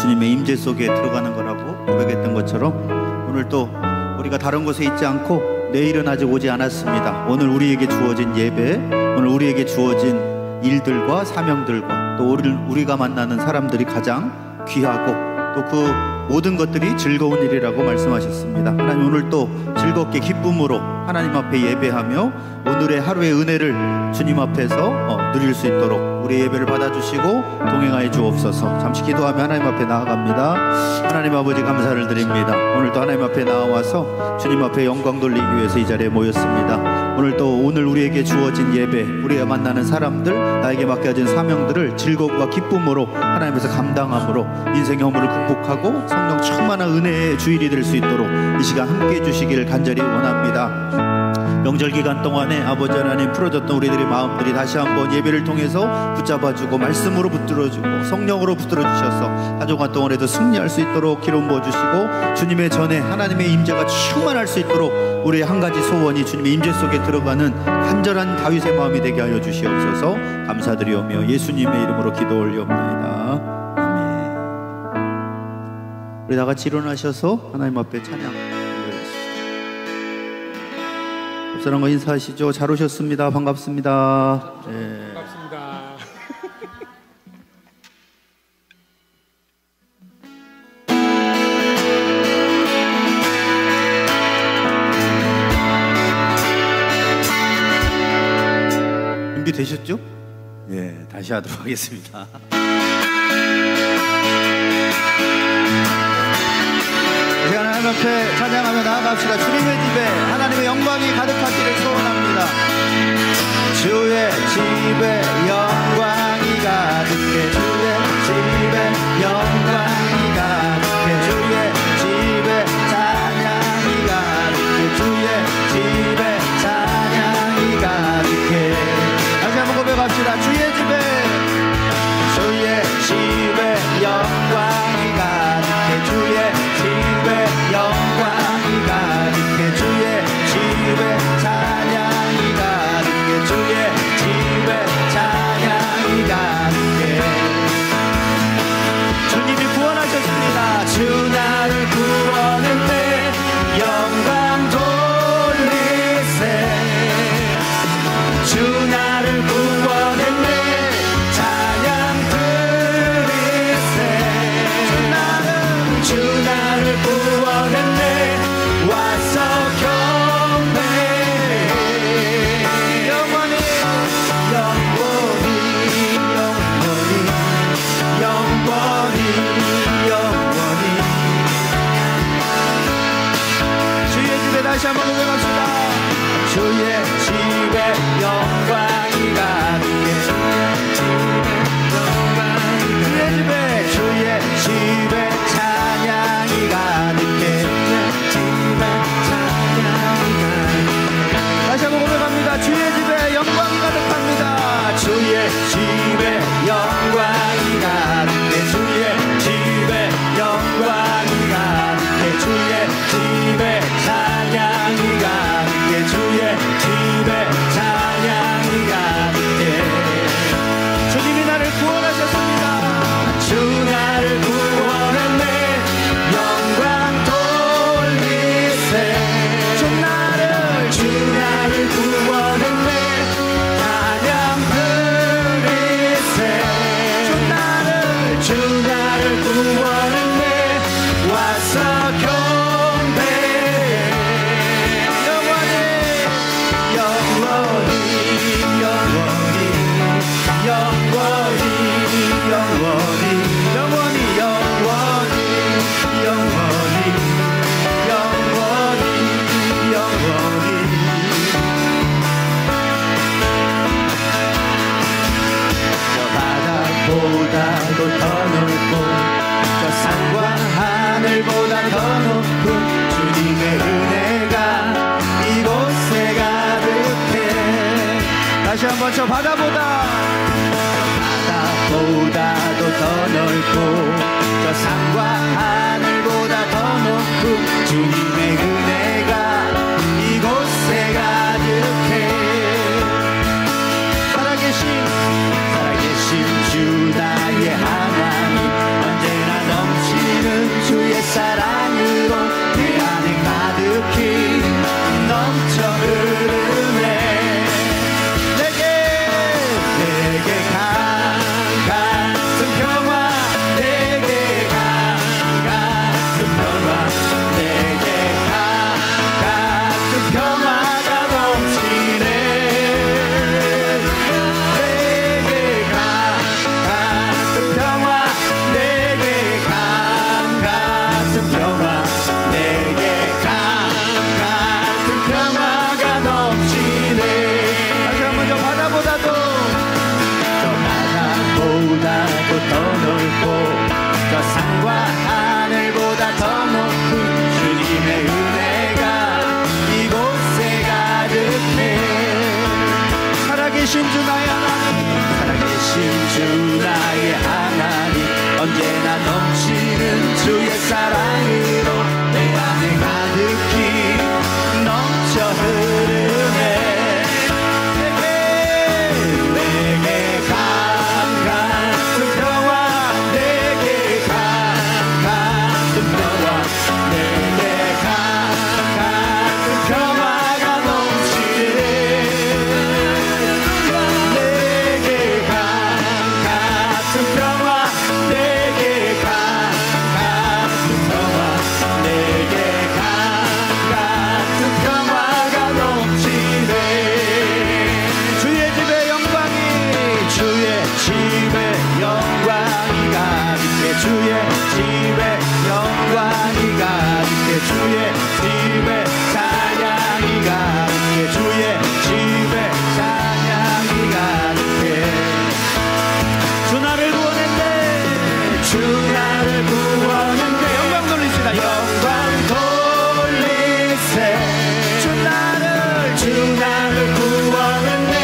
주님의 임재 속에 들어가는 거라고 고백했던 것처럼 오늘 또 우리가 다른 곳에 있지 않고 내일은 아직 오지 않았습니다. 오늘 우리에게 주어진 예배, 오늘 우리에게 주어진 일들과 사명들과 또 우리가 만나는 사람들이 가장 귀하고 또 그 모든 것들이 즐거운 일이라고 말씀하셨습니다. 하나님, 오늘 또 즐겁게 기쁨으로 하나님 앞에 예배하며 오늘의 하루의 은혜를 주님 앞에서 누릴 수 있도록 우리 예배를 받아주시고 동행하여 주옵소서. 잠시 기도하며 하나님 앞에 나아갑니다. 하나님 아버지, 감사를 드립니다. 오늘도 하나님 앞에 나와서 주님 앞에 영광 돌리기 위해서 이 자리에 모였습니다. 오늘 우리에게 주어진 예배, 우리가 만나는 사람들, 나에게 맡겨진 사명들을 즐거움과 기쁨으로 하나님께서 감당함으로 인생의 허물을 극복하고 성령 충만한 은혜의 주일이 될 수 있도록 이 시간 함께해 주시기를 간절히 원합니다. 명절 기간 동안에 아버지 하나님 풀어졌던 우리들의 마음들이 다시 한번 예배를 통해서 붙잡아주고 말씀으로 붙들어주고 성령으로 붙들어주셔서 한 주간 동안에도 승리할 수 있도록 기름 부어주시고 주님의 전에 하나님의 임재가 충만할 수 있도록 우리의 한 가지 소원이 주님의 임재 속에 들어가는 간절한 다윗의 마음이 되게 하여 주시옵소서. 감사드리오며 예수님의 이름으로 기도 올리옵나이다. 우리 다 같이 일어나셔서 하나님 앞에 찬양 올려드리시죠. 옆사람과 인사하시죠. 잘 오셨습니다. 반갑습니다. 네. 반갑습니다. 준비되셨죠? 네, 다시 하도록 하겠습니다. 하나님 앞에 찬양하며 나아갑시다. 주님의 집에 하나님의 영광이 가득하기를 소원합니다. 주의 집에 영광이 가득해, 주의 집에 영광이 가득해, 주의 집에 찬양이 가득해, 주의 집에 찬양이 가득해. 다시 한번 고백합시다. 주의 집에 영광이 가득해, 주의 집에 영광이 가득해, 주의 집에 찬양이 가득해, 주의 집에 찬양이 가득해. 주님이 구원하셨습니다. 주 나를 구원했네, 영광 돌리세. 주 나를 구원했네, 찬양 드리세. 주 나를 구원했네, 와서 경배해. 영원히 영원히 영원히 영원히 영원히. 주의 집에 다시 한번 고백합시다. 주의 집에 영광이 가득해, 주의 집에 찬양이 가득해, 다시 한번 고백합니다. 주의 집에 영광이 가득합니다. 주의 집에 영광이 가득해, 주의 집에 영광이 가득해, 주의 집에 찬양이 가득해, 주의 집에 찬양이 가득해. 주님이 나를 구원하셨습니다. 주 나를 구원했네, 영광 돌리세. 주 나를 구원했네, 찬양 드리세. 주 나를 구원했네, 와서 경배해. 영원히 영원히 영원히 영원히 영원히 영원히 영원히 영원히 영원히 영원히. 저 바다보다도 더 넓고 저 산과 하늘보다 더 높은 주님의 은혜가 이곳에 가득해. 다시 한번 저 바다보다도 더 넓고 저 산과 하늘보다 더 높은 주님의 은혜가 이곳에 가득해. 살아계신 주 나의 하나님, 언제나 넘치는 사랑으로 내 안에 가득히 넘쳐 흐르네. 내게 강 같은 평화, 내게 강 같은 평화, 내게 강 같은 평화가 넘치네. 내게 강 같은 평화, 내게 강 같은 평화, 내게 강 같은 평화가 넘치네. 주의 집에 영광이, 주의 집에 영광이 가득해, 주의 집에 영광이 가득해, 주의 집에 찬양이 가득해, 주의 집에 찬양이 가득해. 주 나를 구원했네, 주 나를 구원했네. 영광 돌리시다, 영광 돌리세. 주 나를 구원했네,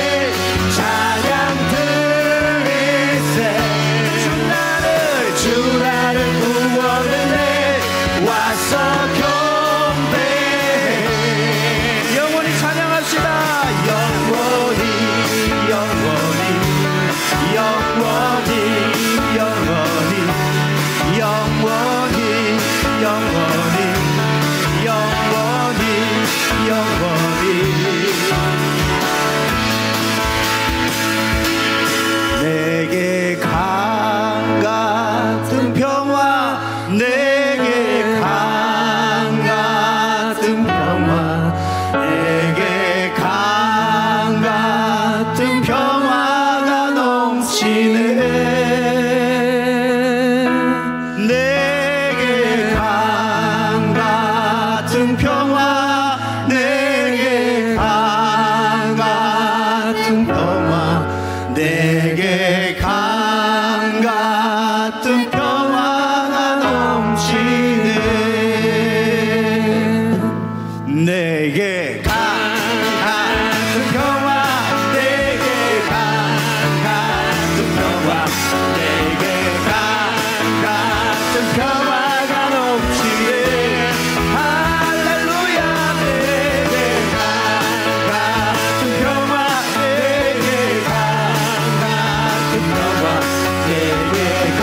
찬양 드리세. 주 나를 구원했네, 와서 경배해. 영원히 찬양합시다. 영원히 영원히 영원히 영원히 영원히 영원히 영원히 영원히. 내게 강 같은 평화, 내게 강 같은 평화, 내게 강 같은 평화가 넘치네. 내게 강 같은 평화, 내게 강 같은 평화, 내게 강 같은 평화가 넘치네. 내게 강 같은 평화, 내게 강 같은 평화, 내게 강 같은 평화가 넘치네. 할렐루야. 내게 강 같은 평화, 내게 강 같은 평화, 내게 강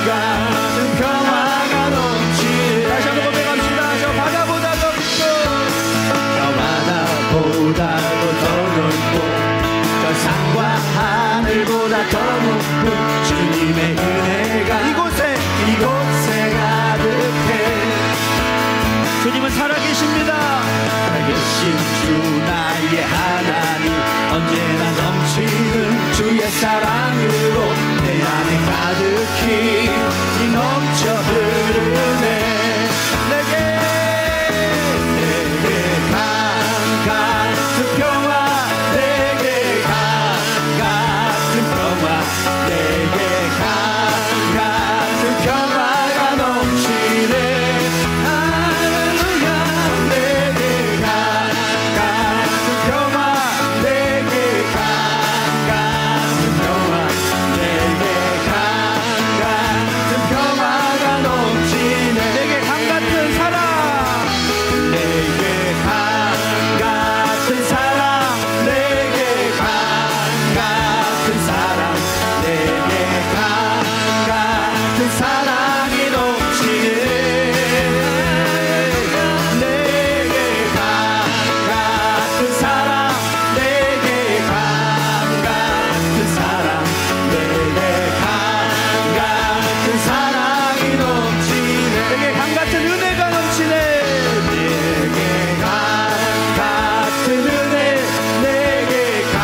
같은 평화가 넘치네. 다시 한번 고백합시다. 저 바다보다 더 깊고, 저 바다보다도 더 넓고, 저 산과 하늘보다 더 높은 주님의 은혜가 이곳에 가득해. 주님은 살아계십니다. 살아계신 주 나의 하나님, 언제나 넘치는 주의 사랑으로 내 안에 가득히 넘쳐 흐르네. 내게 강 같은 평화, 내게 강 같은 평화, 내게 강 같은 평화가 넘치네. 할렐루야. 내게 강 같은 평화, 내게 강 같은 평화, 내게 강 같은 평화가 넘치네. 내게 강 같은 사랑, 내게 강 같은 사랑, 내게 강 같은 사랑, 내게 강 같은 사랑이 넘치네. 내게 강 같은 사랑, 내게 강 같은 사랑, 내게 강 같은 사랑이 넘치네. 내게 강 같은 은혜가 넘치네. 내게 강 같은 은혜, 내게 강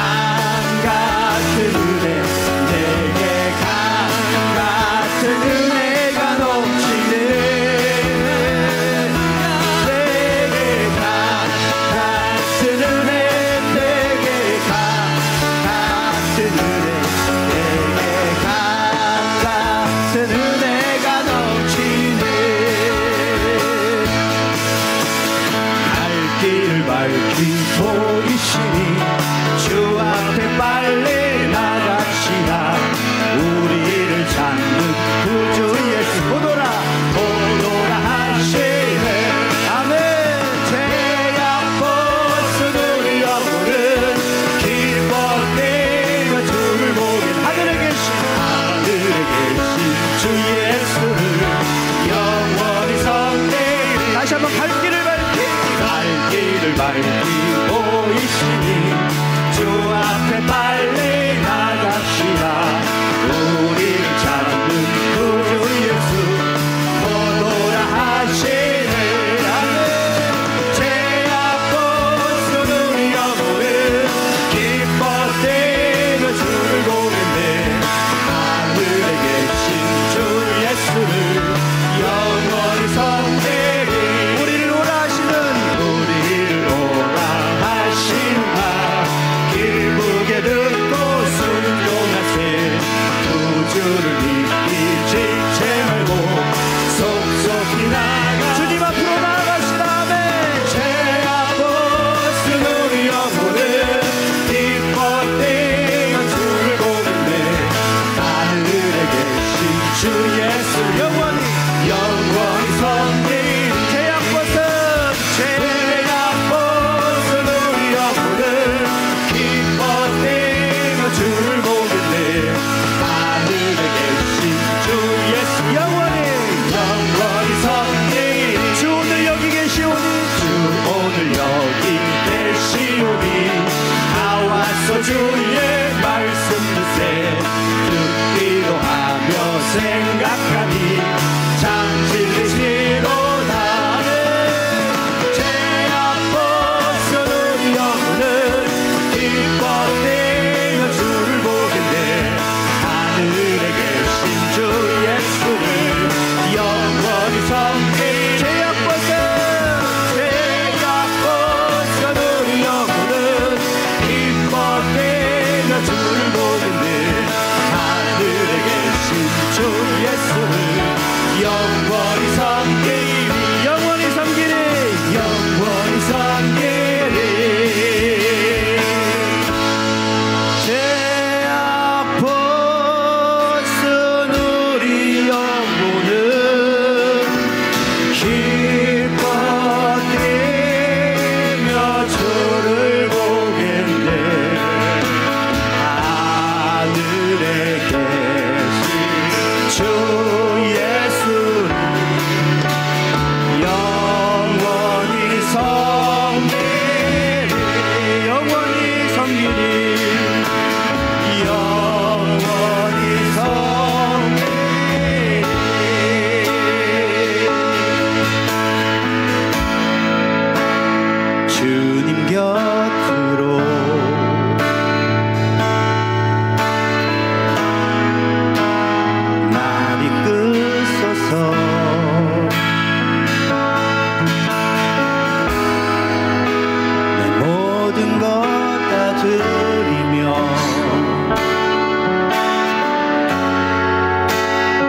같은 은혜, 내게 강 같은 은혜가 넘치네. 내게 강 같은 은혜, 내게 강 같은 은혜, 내게 강 같은 은혜가 넘치네. 갈 길을 밝히 보이시니 주 앞에 빨리 나갑시다. 우리를 찾는 구주 예수. 보도라 보도라 예수 영원히 섬기리 죄악벗은 우리 영혼은 기뻐 뛰며 주를 보겠네 하늘에 계신 주 예수 영원히 섬기리 주 오늘 여기 계시오니 나와서 주의 말씀 듣세 듣기로 하며 생각하니 참 진리시로 나는 죄악 벗은 우리 영혼은 기뻐 뛰며 주를 보겠네 하늘에 계신 주 예수를 영원히 섬기리 죄악 벗은 우리 영혼은 기뻐 뛰며 주를 보겠네 하늘에 계신 주 예수를 영원히 섬기리 영원히 섬기리 영원히 섬기리 죄악 벗은 우리 영혼은 기뻐 뛰며 주를 보겠네 하늘에 계신 주 예수를 영원히 섬기리 영원히 섬기리 영원히 섬기리 주님 곁으로 날 이끄소서 내 모든 것 다 드리며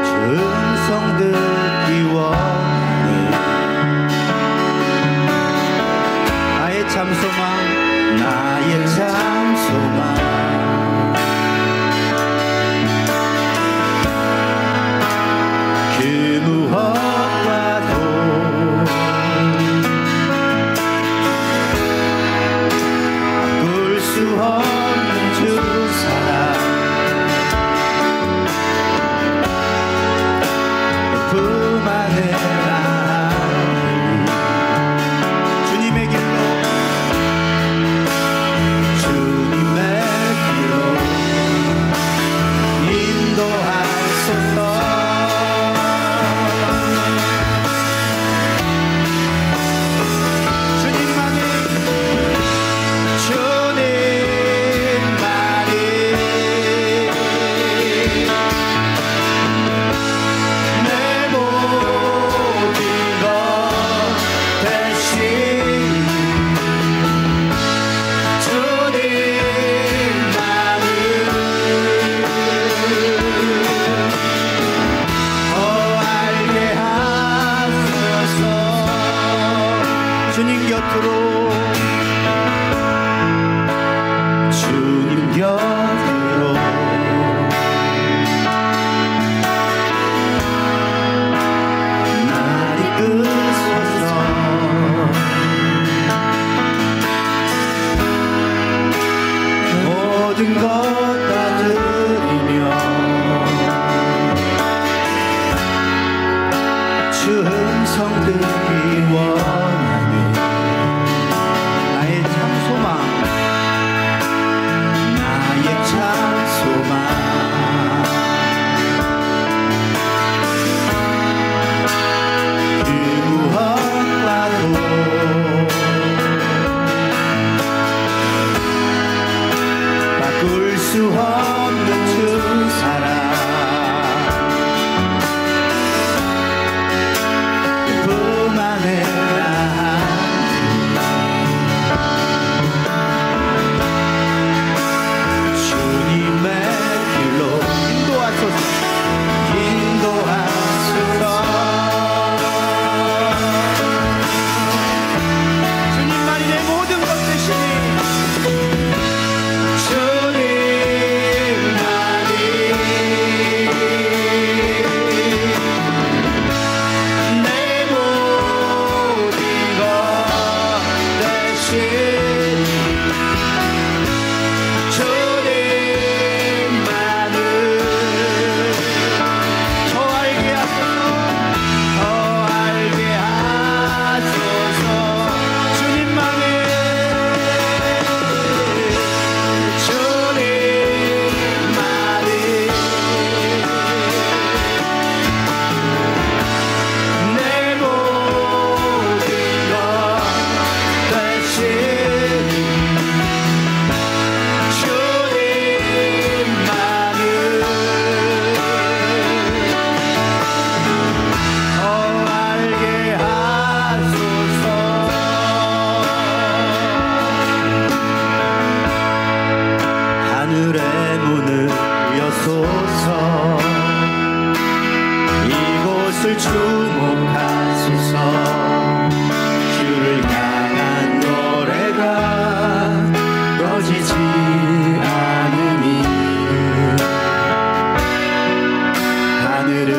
주 음성 듣기 원해 나의 참 소망 나의 참 소망 그 무엇과도 바꿀 수 없는 주 사랑 품 안에 나니 주님의 길로 주님의 길로 인도하소서 주님만이 내 모든 것 대신 주님만을 더 알게 하소서 주님 곁으로 주님 곁으로 날 이끄소서 모든 것 다 드리며 주 음성 듣기 원하네 나의 참 소망 나의 참 소망 그 무엇과도 바꿀 수 없는 주 사랑 품 안에 이곳을 주목하소서. 주를 향한 노래가 꺼지지 않으니 하늘을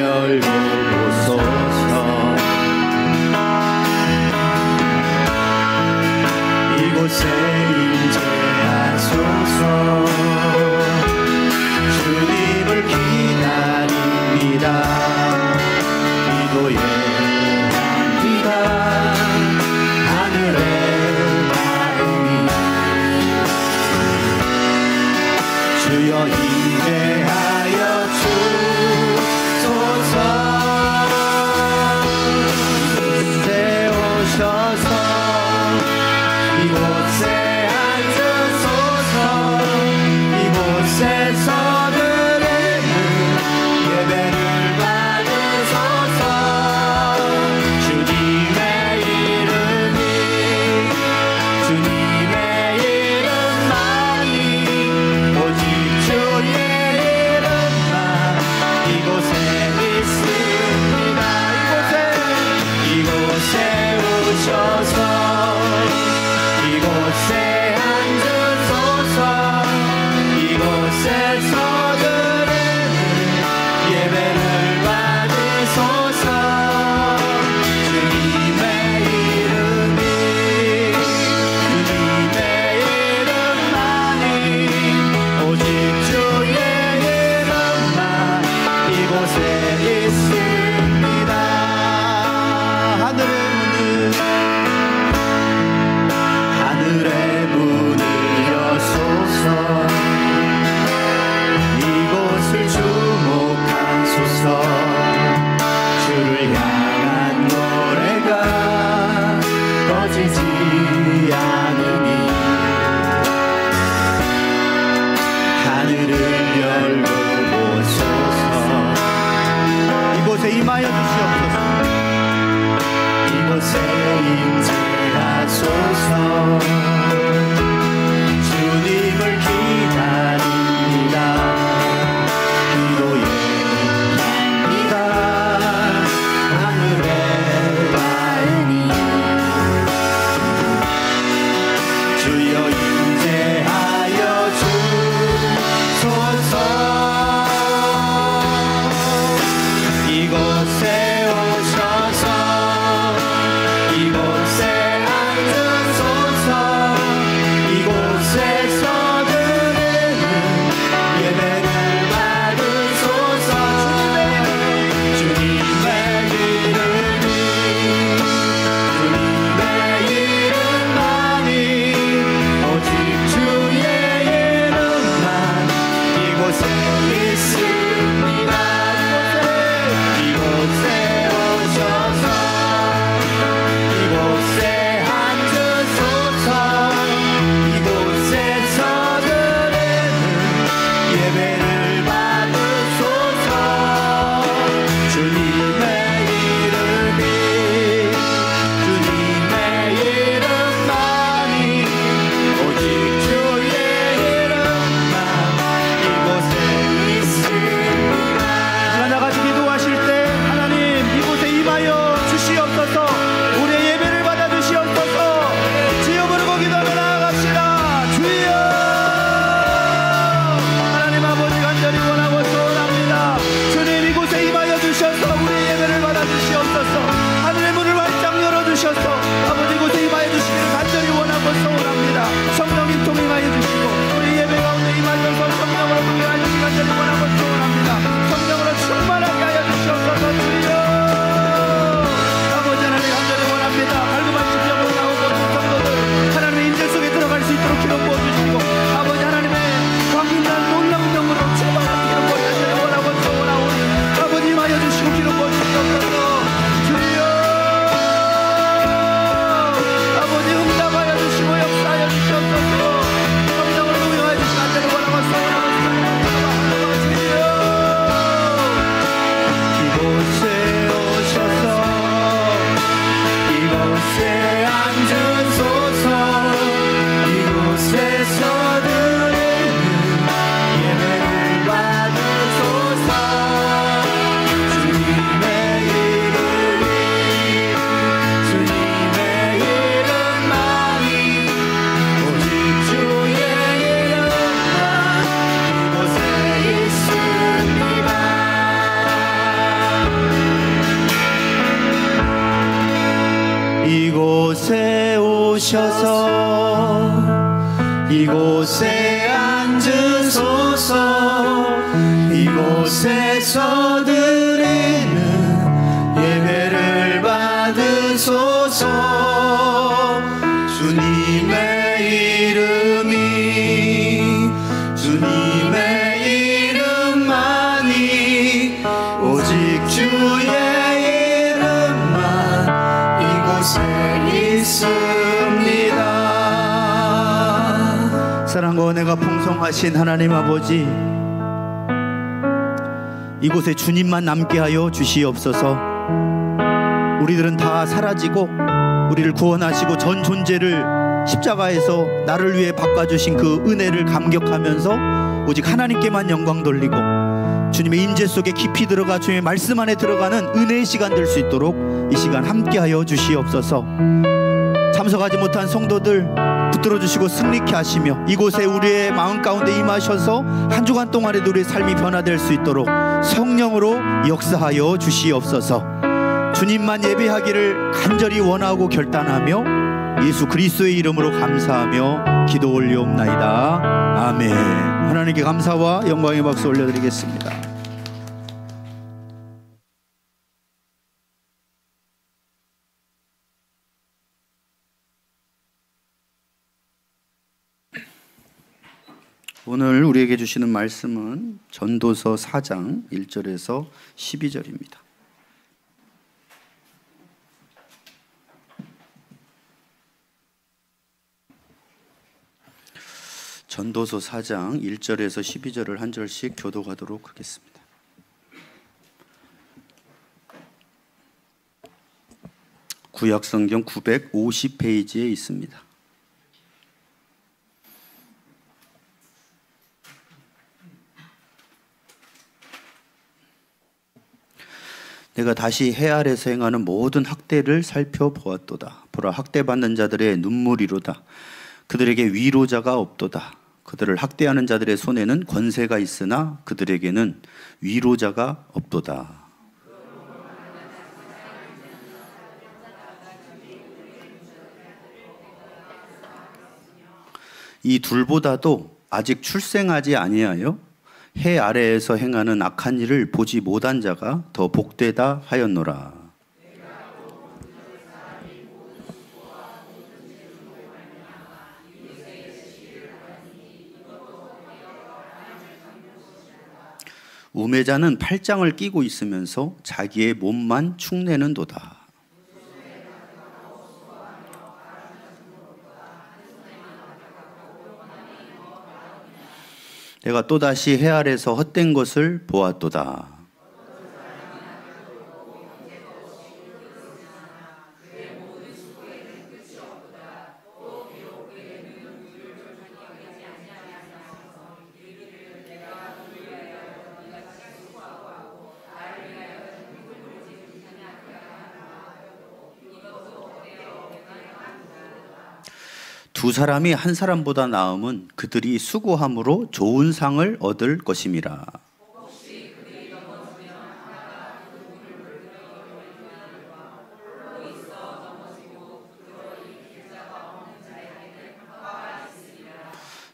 열고 보소서. 이곳에 임재하소서. 주님을 기다립니다. 기도에 합니다. 하늘의 마음이 주여 임재하여 주소서. 세우셔서 이곳에 앉으소서. 이곳에서 드리는 예배를 받으소서. 주님의 이름이 주님의 이름만이 오직 주의 이름만 이곳에 있습니다. 이곳에 오셔서 이곳에 앉으소서. 이곳에서 드리는 예배를 받으소서. 주님의 이름이 주님의 이름만이 오직 주의 이름만 이곳에 있습니다. 하늘의 문을 여소서. 이곳을 주목하소서. 주를 향한 노래가 꺼지지 않으니 하늘을 열고 보소서. 이곳에 임하여 주시옵소서. 이곳에 임재하소서. 주님을 기다립니다. 기도에 합니다. 하늘의 마음이 주여 임재하여 주소서. 이곳에 이곳에 오셔서 이곳에 앉으소서. 이곳에서 드리는 예배를 받으소서. 주님의 이름이 주님의 이름만이 오직 주의 이름만 이곳에 있습니다. 사랑과 은혜가 풍성하신 하나님 아버지, 이곳에 주님만 남게 하여 주시옵소서. 우리들은 다 사라지고 우리를 구원하시고 전 존재를 십자가에서 나를 위해 바꿔주신 그 은혜를 감격하면서 오직 하나님께만 영광 돌리고 주님의 임재 속에 깊이 들어가 주님의 말씀 안에 들어가는 은혜의 시간 될 수 있도록 이 시간 함께하여 주시옵소서. 참석하지 못한 성도들 붙들어 주시고 승리케 하시며 이곳에 우리의 마음 가운데 임하셔서 한 주간 동안에도 우리의 삶이 변화될 수 있도록 성령으로 역사하여 주시옵소서. 주님만 예배하기를 간절히 원하고 결단하며 예수 그리스도의 이름으로 감사하며 기도 올리옵나이다. 아멘. 하나님께 감사와 영광의 박수 올려드리겠습니다. 오늘 우리에게 주시는 말씀은 전도서 4장 1절에서 12절입니다. 전도서 4장 1절에서 12절을 한 절씩 교독하도록 하겠습니다. 구약성경 950페이지에 있습니다. 내가 다시 해 아래서 행하는 모든 학대를 살펴보았도다. 보라, 학대받는 자들의 눈물이로다. 그들에게 위로자가 없도다. 그들을 학대하는 자들의 손에는 권세가 있으나 그들에게는 위로자가 없도다. 이 둘보다도 아직 출생하지 아니하여 해 아래에서 행하는 악한 일을 보지 못한 자가 더 복되다 하였노라. 우매자는 팔짱을 끼고 있으면서 자기의 몸만 축내는도다. 내가 또다시 해 아래서 헛된 것을 보았도다. 두 사람이 한 사람보다 나음은 그들이 수고함으로 좋은 상을 얻을 것임이라.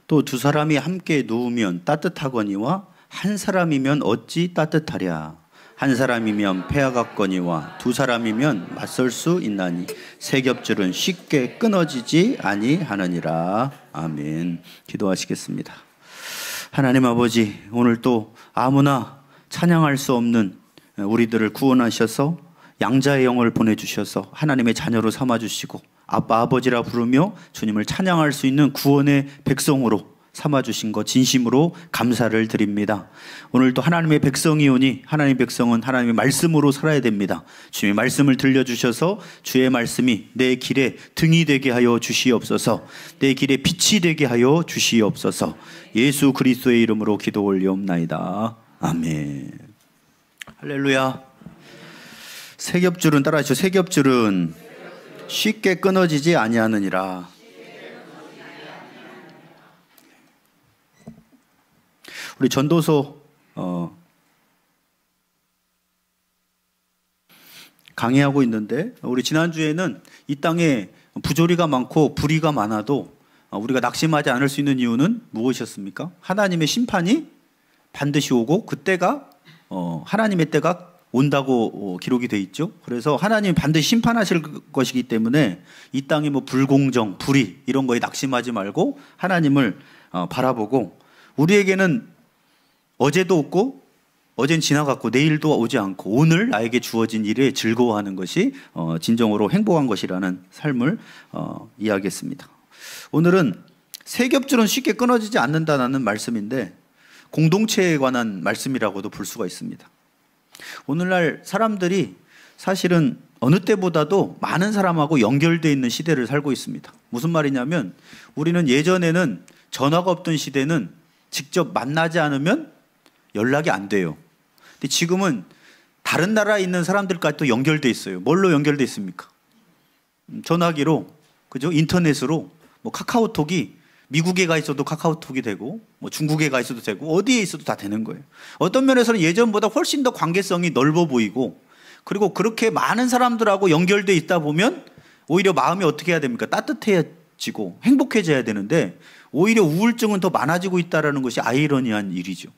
또 두 사람이 함께 누우면 따뜻하거니와 한 사람이면 어찌 따뜻하랴. 한 사람이면 패하겠거니와 두 사람이면 맞설 수 있나니 세 겹줄은 쉽게 끊어지지 아니하느니라. 아멘. 기도하시겠습니다. 하나님 아버지, 오늘 또 아무나 찬양할 수 없는 우리들을 구원하셔서 양자의 영을 보내주셔서 하나님의 자녀로 삼아주시고 아빠 아버지라 부르며 주님을 찬양할 수 있는 구원의 백성으로 삼아주신 것 진심으로 감사를 드립니다. 오늘도 하나님의 백성이오니 하나님의 백성은 하나님의 말씀으로 살아야 됩니다. 주님의 말씀을 들려주셔서 주의 말씀이 내 길에 등이 되게 하여 주시옵소서. 내 길에 빛이 되게 하여 주시옵소서. 예수 그리스도의 이름으로 기도 올리옵나이다. 아멘. 할렐루야. 세 겹줄은 따라하시죠. 세 겹줄은 쉽게 끊어지지 아니하느니라. 우리 전도서 강의하고 있는데 우리 지난주에는 이 땅에 부조리가 많고 불의가 많아도 우리가 낙심하지 않을 수 있는 이유는 무엇이었습니까? 하나님의 심판이 반드시 오고 그때가 하나님의 때가 온다고 기록이 돼 있죠. 그래서 하나님이 반드시 심판하실 것이기 때문에 이 땅에 뭐 불공정, 불의 이런 거에 낙심하지 말고 하나님을 바라보고, 우리에게는 어제도 없고 어젠 지나갔고 내일도 오지 않고 오늘 나에게 주어진 일에 즐거워하는 것이 진정으로 행복한 것이라는 삶을 이야기했습니다. 오늘은 세 겹줄은 쉽게 끊어지지 않는다는 말씀인데 공동체에 관한 말씀이라고도 볼 수가 있습니다. 오늘날 사람들이 사실은 어느 때보다도 많은 사람하고 연결되어 있는 시대를 살고 있습니다. 무슨 말이냐면 우리는 예전에는 전화가 없던 시대는 직접 만나지 않으면 연락이 안 돼요. 근데 지금은 다른 나라에 있는 사람들까지 또 연결돼 있어요. 뭘로 연결돼 있습니까? 전화기로, 그죠? 인터넷으로. 뭐 카카오톡이 미국에 가 있어도 카카오톡이 되고, 뭐 중국에 가 있어도 되고, 어디에 있어도 다 되는 거예요. 어떤 면에서는 예전보다 훨씬 더 관계성이 넓어 보이고, 그리고 그렇게 많은 사람들하고 연결돼 있다 보면 오히려 마음이 어떻게 해야 됩니까? 따뜻해지고 행복해져야 되는데 오히려 우울증은 더 많아지고 있다는 것이 아이러니한 일이죠.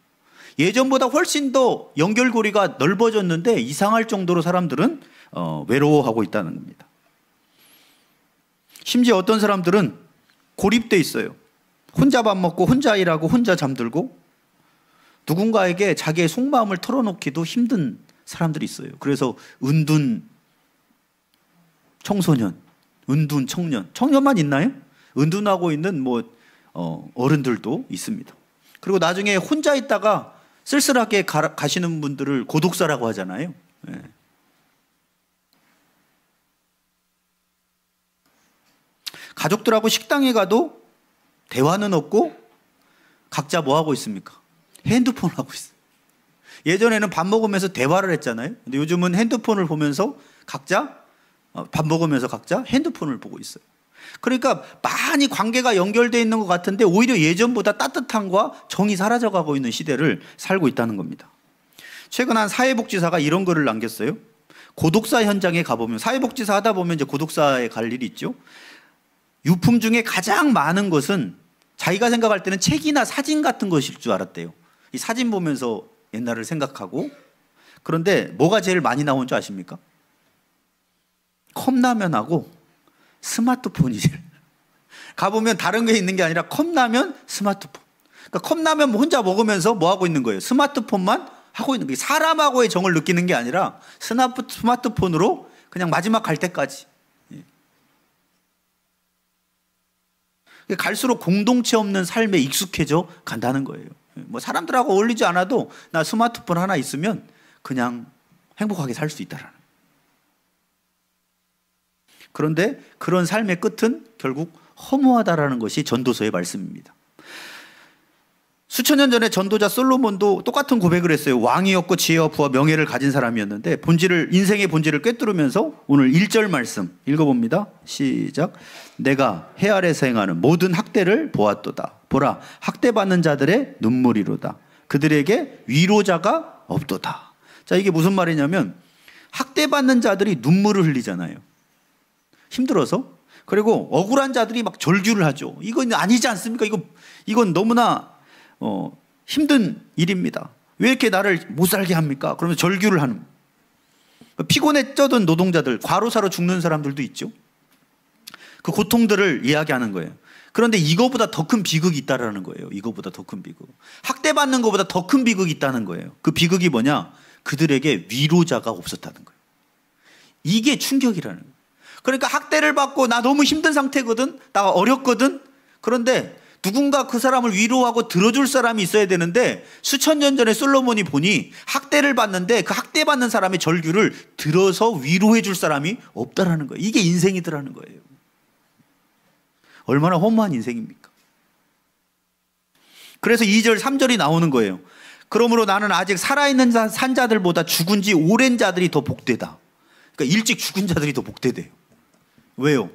예전보다 훨씬 더 연결고리가 넓어졌는데 이상할 정도로 사람들은 외로워하고 있다는 겁니다. 심지어 어떤 사람들은 고립돼 있어요. 혼자 밥 먹고 혼자 일하고 혼자 잠들고 누군가에게 자기의 속마음을 털어놓기도 힘든 사람들이 있어요. 그래서 은둔 청소년, 은둔 청년, 청년만 있나요? 은둔하고 있는 어른들도 있습니다. 그리고 나중에 혼자 있다가 쓸쓸하게 가시는 분들을 고독사라고 하잖아요. 네. 가족들하고 식당에 가도 대화는 없고 각자 뭐 하고 있습니까? 핸드폰을 하고 있어요. 예전에는 밥 먹으면서 대화를 했잖아요. 근데 요즘은 핸드폰을 보면서 각자 밥 먹으면서 각자 핸드폰을 보고 있어요. 그러니까 많이 관계가 연결되어 있는 것 같은데 오히려 예전보다 따뜻함과 정이 사라져가고 있는 시대를 살고 있다는 겁니다. 최근 한 사회복지사가 이런 글을 남겼어요. 고독사 현장에 가보면, 사회복지사 하다 보면 이제 고독사에 갈 일이 있죠. 유품 중에 가장 많은 것은 자기가 생각할 때는 책이나 사진 같은 것일 줄 알았대요. 이 사진 보면서 옛날을 생각하고. 그런데 뭐가 제일 많이 나온 줄 아십니까? 컵라면하고 스마트폰이 제일. 가보면 다른 게 있는 게 아니라 컵라면, 스마트폰. 그러니까 컵라면 혼자 먹으면서 뭐 하고 있는 거예요? 스마트폰만 하고 있는 거예요. 사람하고의 정을 느끼는 게 아니라 스마트폰으로 그냥 마지막 갈 때까지. 갈수록 공동체 없는 삶에 익숙해져 간다는 거예요. 뭐 사람들하고 어울리지 않아도 나 스마트폰 하나 있으면 그냥 행복하게 살 수 있다라는. 그런데 그런 삶의 끝은 결국 허무하다라는 것이 전도서의 말씀입니다. 수천 년 전에 전도자 솔로몬도 똑같은 고백을 했어요. 왕이었고 지혜와 부와 명예를 가진 사람이었는데 인생의 본질을 꿰뚫으면서 오늘 1절 말씀 읽어봅니다. 시작. 내가 해 아래서 행하는 모든 학대를 보았도다. 보라, 학대받는 자들의 눈물이로다. 그들에게 위로자가 없도다. 자, 이게 무슨 말이냐면 학대받는 자들이 눈물을 흘리잖아요. 힘들어서. 그리고 억울한 자들이 막 절규를 하죠. 이건 아니지 않습니까? 이건 너무나 힘든 일입니다. 왜 이렇게 나를 못 살게 합니까? 그러면 절규를 하는. 피곤에 쩌든 노동자들, 과로사로 죽는 사람들도 있죠. 그 고통들을 이야기하는 거예요. 그런데 이거보다 더 큰 비극이 있다라는 거예요. 이거보다 더 큰 비극. 학대받는 것보다 더 큰 비극이 있다는 거예요. 그 비극이 뭐냐? 그들에게 위로자가 없었다는 거예요. 이게 충격이라는 거예요. 그러니까 학대를 받고 나 너무 힘든 상태거든. 나 어렵거든. 그런데 누군가 그 사람을 위로하고 들어줄 사람이 있어야 되는데 수천 년 전에 솔로몬이 보니 학대를 받는데 그 학대받는 사람의 절규를 들어서 위로해 줄 사람이 없다라는 거예요. 이게 인생이더라는 거예요. 얼마나 허무한 인생입니까? 그래서 2절 3절이 나오는 거예요. 그러므로 나는 아직 살아있는 산자들보다 죽은 지 오랜 자들이 더 복되다. 그러니까 일찍 죽은 자들이 더 복되대요. 왜요?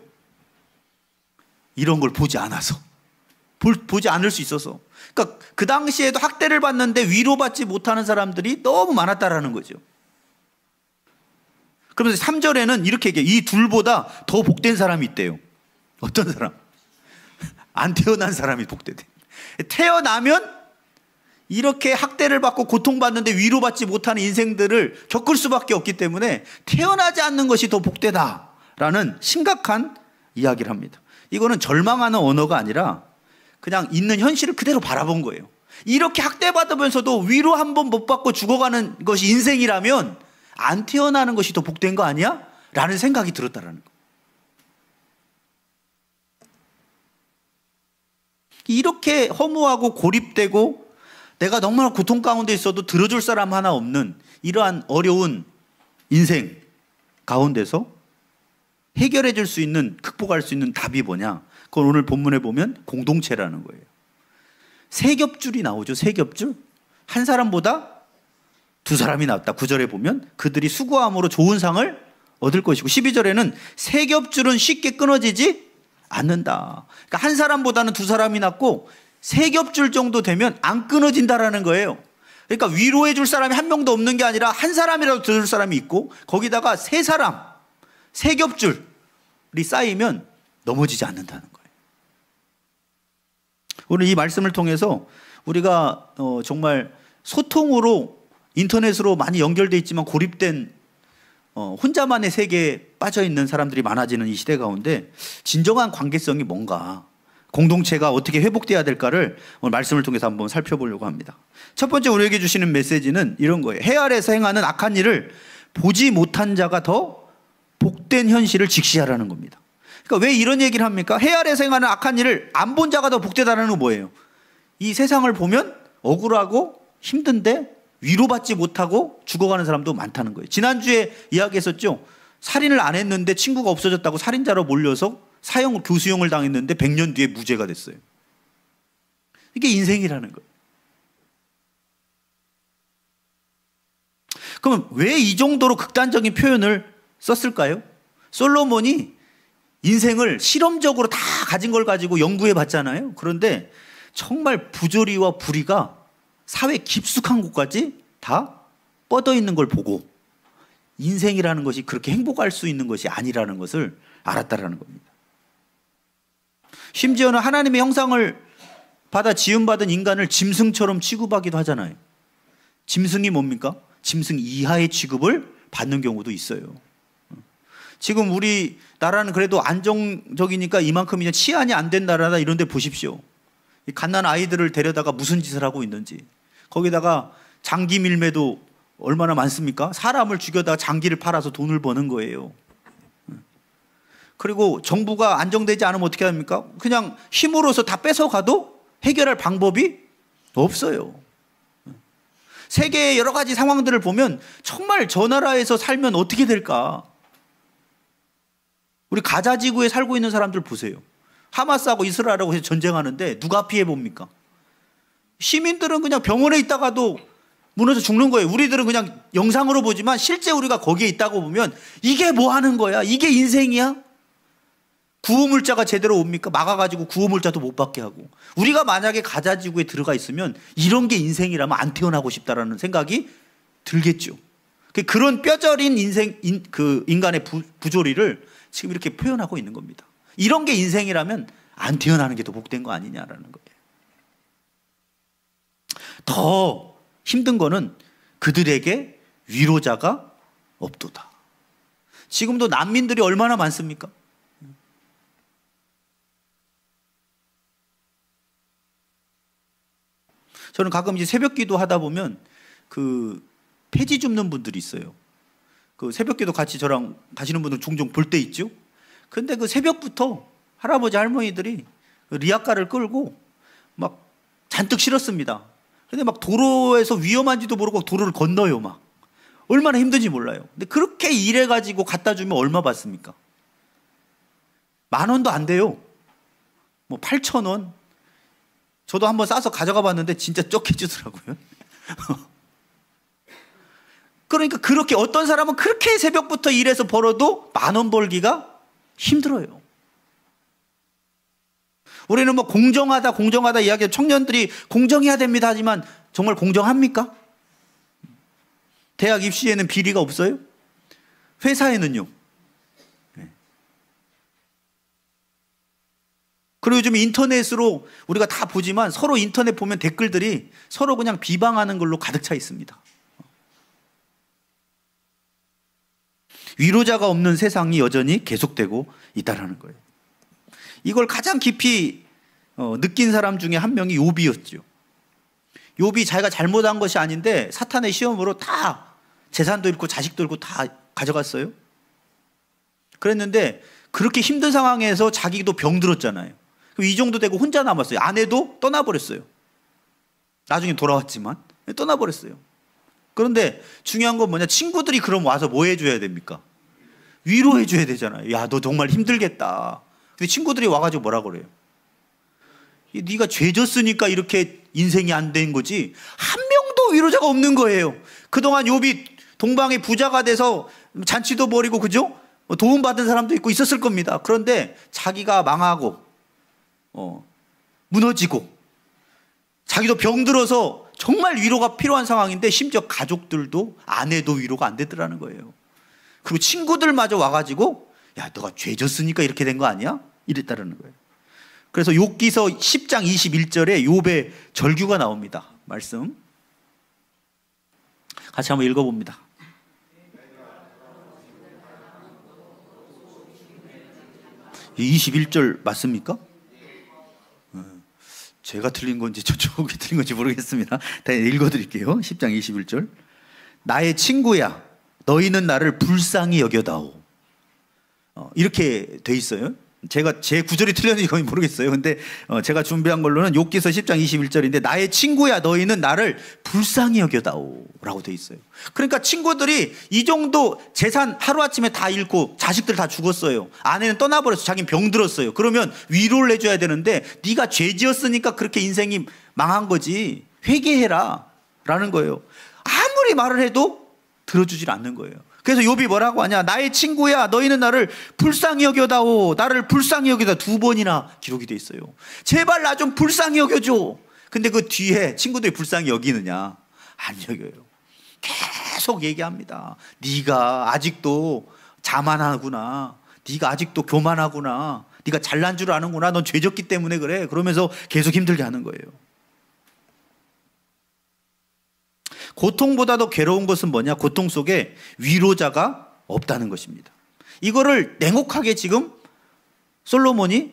이런 걸 보지 않아서. 보지 않을 수 있어서. 그러니까 그 당시에도 학대를 받는데 위로받지 못하는 사람들이 너무 많았다라는 거죠. 그러면서 3절에는 이렇게 얘기해요. 이 둘보다 더 복된 사람이 있대요. 어떤 사람? 안 태어난 사람이 복되대. 태어나면 이렇게 학대를 받고 고통받는데 위로받지 못하는 인생들을 겪을 수밖에 없기 때문에 태어나지 않는 것이 더 복되다라는 심각한 이야기를 합니다. 이거는 절망하는 언어가 아니라 그냥 있는 현실을 그대로 바라본 거예요. 이렇게 학대받으면서도 위로 한 번 못 받고 죽어가는 것이 인생이라면 안 태어나는 것이 더 복된 거 아니야? 라는 생각이 들었다라는 거. 이렇게 허무하고 고립되고 내가 너무나 고통 가운데 있어도 들어줄 사람 하나 없는 이러한 어려운 인생 가운데서 해결해 줄 수 있는, 극복할 수 있는 답이 뭐냐? 그건 오늘 본문에 보면 공동체라는 거예요. 세 겹줄이 나오죠. 세 겹줄. 한 사람보다 두 사람이 낫다. 9절에 보면 그들이 수고함으로 좋은 상을 얻을 것이고 12절에는 세 겹줄은 쉽게 끊어지지 않는다. 그러니까 한 사람보다는 두 사람이 낫고 세 겹줄 정도 되면 안 끊어진다라는 거예요. 그러니까 위로해 줄 사람이 한 명도 없는 게 아니라 한 사람이라도 들을 사람이 있고 거기다가 세 사람, 세 겹줄이 쌓이면 넘어지지 않는다는 거예요. 오늘 이 말씀을 통해서 우리가 정말 소통으로 인터넷으로 많이 연결되어 있지만 고립된 혼자만의 세계에 빠져 있는 사람들이 많아지는 이 시대 가운데 진정한 관계성이 뭔가, 공동체가 어떻게 회복돼야 될까를 오늘 말씀을 통해서 한번 살펴보려고 합니다. 첫 번째 우리에게 주시는 메시지는 이런 거예요. 해 아래에서 행하는 악한 일을 보지 못한 자가 더 복된 현실을 직시하라는 겁니다. 그러니까 왜 이런 얘기를 합니까? 해 아래에서 행하는 악한 일을 안 본 자가 더 복되다라는 건 뭐예요? 이 세상을 보면 억울하고 힘든데 위로받지 못하고 죽어가는 사람도 많다는 거예요. 지난주에 이야기했었죠. 살인을 안 했는데 친구가 없어졌다고 살인자로 몰려서 교수형을 당했는데 100년 뒤에 무죄가 됐어요. 이게 인생이라는 거예요. 그러면 왜 이 정도로 극단적인 표현을 썼을까요? 솔로몬이 인생을 실험적으로 다 가진 걸 가지고 연구해 봤잖아요. 그런데 정말 부조리와 불의가 사회 깊숙한 곳까지 다 뻗어 있는 걸 보고 인생이라는 것이 그렇게 행복할 수 있는 것이 아니라는 것을 알았다라는 겁니다. 심지어는 하나님의 형상을 받아 지음받은 인간을 짐승처럼 취급하기도 하잖아요. 짐승이 뭡니까? 짐승 이하의 취급을 받는 경우도 있어요. 지금 우리나라는 그래도 안정적이니까 이만큼 이제 치안이 안 된 나라다 이런 데 보십시오. 갓난 아이들을 데려다가 무슨 짓을 하고 있는지. 거기다가 장기 밀매도 얼마나 많습니까? 사람을 죽여다가 장기를 팔아서 돈을 버는 거예요. 그리고 정부가 안정되지 않으면 어떻게 합니까? 그냥 힘으로서 다 뺏어가도 해결할 방법이 없어요. 세계의 여러 가지 상황들을 보면 정말 저 나라에서 살면 어떻게 될까? 우리 가자 지구에 살고 있는 사람들 보세요. 하마스하고 이스라엘하고 전쟁하는데 누가 피해 봅니까? 시민들은 그냥 병원에 있다가도 무너져 죽는 거예요. 우리들은 그냥 영상으로 보지만 실제 우리가 거기에 있다고 보면 이게 뭐 하는 거야? 이게 인생이야? 구호물자가 제대로 옵니까? 막아가지고 구호물자도 못 받게 하고. 우리가 만약에 가자 지구에 들어가 있으면 이런 게 인생이라면 안 태어나고 싶다라는 생각이 들겠죠. 그런 뼈저린 인간의 부조리를 지금 이렇게 표현하고 있는 겁니다. 이런 게 인생이라면 안 태어나는 게 더 복된 거 아니냐라는 거예요. 더 힘든 거는 그들에게 위로자가 없도다. 지금도 난민들이 얼마나 많습니까? 저는 가끔 이제 새벽 기도 하다 보면 그 폐지 줍는 분들이 있어요. 그 새벽 기도 같이 저랑 가시는 분들 종종 볼 때 있죠. 근데 그 새벽부터 할아버지 할머니들이 리아카를 끌고 막 잔뜩 실었습니다. 근데 막 도로에서 위험한지도 모르고 도로를 건너요. 막 얼마나 힘든지 몰라요. 근데 그렇게 일해가지고 갖다 주면 얼마 받습니까? 10,000원도 안 돼요. 뭐 8,000원. 저도 한번 싸서 가져가 봤는데 진짜 쩍해 주더라고요. 그러니까 그렇게 어떤 사람은 그렇게 새벽부터 일해서 벌어도 10,000원 벌기가 힘들어요. 우리는 뭐 공정하다 이야기해. 청년들이 공정해야 됩니다 하지만 정말 공정합니까? 대학 입시에는 비리가 없어요? 회사에는요? 그리고 요즘 인터넷으로 우리가 다 보지만 서로 인터넷 보면 댓글들이 서로 그냥 비방하는 걸로 가득 차 있습니다. 위로자가 없는 세상이 여전히 계속되고 있다는 거예요. 이걸 가장 깊이 느낀 사람 중에 한 명이 욥이었죠. 욥이 자기가 잘못한 것이 아닌데 사탄의 시험으로 다 재산도 잃고 자식도 잃고 다 가져갔어요. 그랬는데 그렇게 힘든 상황에서 자기도 병들었잖아요. 이 정도 되고 혼자 남았어요. 아내도 떠나버렸어요. 나중에 돌아왔지만 떠나버렸어요. 그런데 중요한 건 뭐냐, 친구들이 그럼 와서 뭐 해줘야 됩니까? 위로해줘야 되잖아요. 야, 너 정말 힘들겠다. 근데 친구들이 와가지고 뭐라 그래요? 네가 죄졌으니까 이렇게 인생이 안 된 거지 한 명도 위로자가 없는 거예요. 그동안 욥이 동방의 부자가 돼서 잔치도 벌이고, 그죠? 도움받은 사람도 있고 있었을 겁니다. 그런데 자기가 망하고 무너지고 자기도 병들어서 정말 위로가 필요한 상황인데 심지어 가족들도, 아내도 위로가 안 되더라는 거예요. 그리고 친구들마저 와가지고 야, 너가 죄졌으니까 이렇게 된 거 아니야? 이랬다는 거예요. 그래서 욥기서 10장 21절에 욥의 절규가 나옵니다. 말씀 같이 한번 읽어봅니다. 이 21절 맞습니까? 제가 틀린 건지 저쪽이 틀린 건지 모르겠습니다. 다시 읽어드릴게요. 10장 21절. 나의 친구야, 너희는 나를 불쌍히 여겨다오. 이렇게 돼 있어요. 제가 제 구절이 틀렸는지 거의 모르겠어요. 근데 제가 준비한 걸로는 욥기서 10장 21절인데 나의 친구야, 너희는 나를 불쌍히 여겨다오 라고 돼 있어요. 그러니까 친구들이 이 정도 재산 하루아침에 다 잃고 자식들 다 죽었어요. 아내는 떠나버렸어. 자기는 병들었어요. 그러면 위로를 해줘야 되는데 네가 죄 지었으니까 그렇게 인생이 망한 거지, 회개해라 라는 거예요. 아무리 말을 해도 들어주질 않는 거예요. 그래서 욥이 뭐라고 하냐, 나의 친구야, 너희는 나를 불쌍히 여겨다오. 나를 불쌍히 여겨다 2번이나 기록이 돼 있어요. 제발 나 좀 불쌍히 여겨줘. 근데 그 뒤에 친구들이 불쌍히 여기느냐? 안 여겨요. 계속 얘기합니다. 네가 아직도 자만하구나. 네가 아직도 교만하구나. 네가 잘난 줄 아는구나. 넌 죄졌기 때문에 그래. 그러면서 계속 힘들게 하는 거예요. 고통보다 더 괴로운 것은 뭐냐? 고통 속에 위로자가 없다는 것입니다. 이거를 냉혹하게 지금 솔로몬이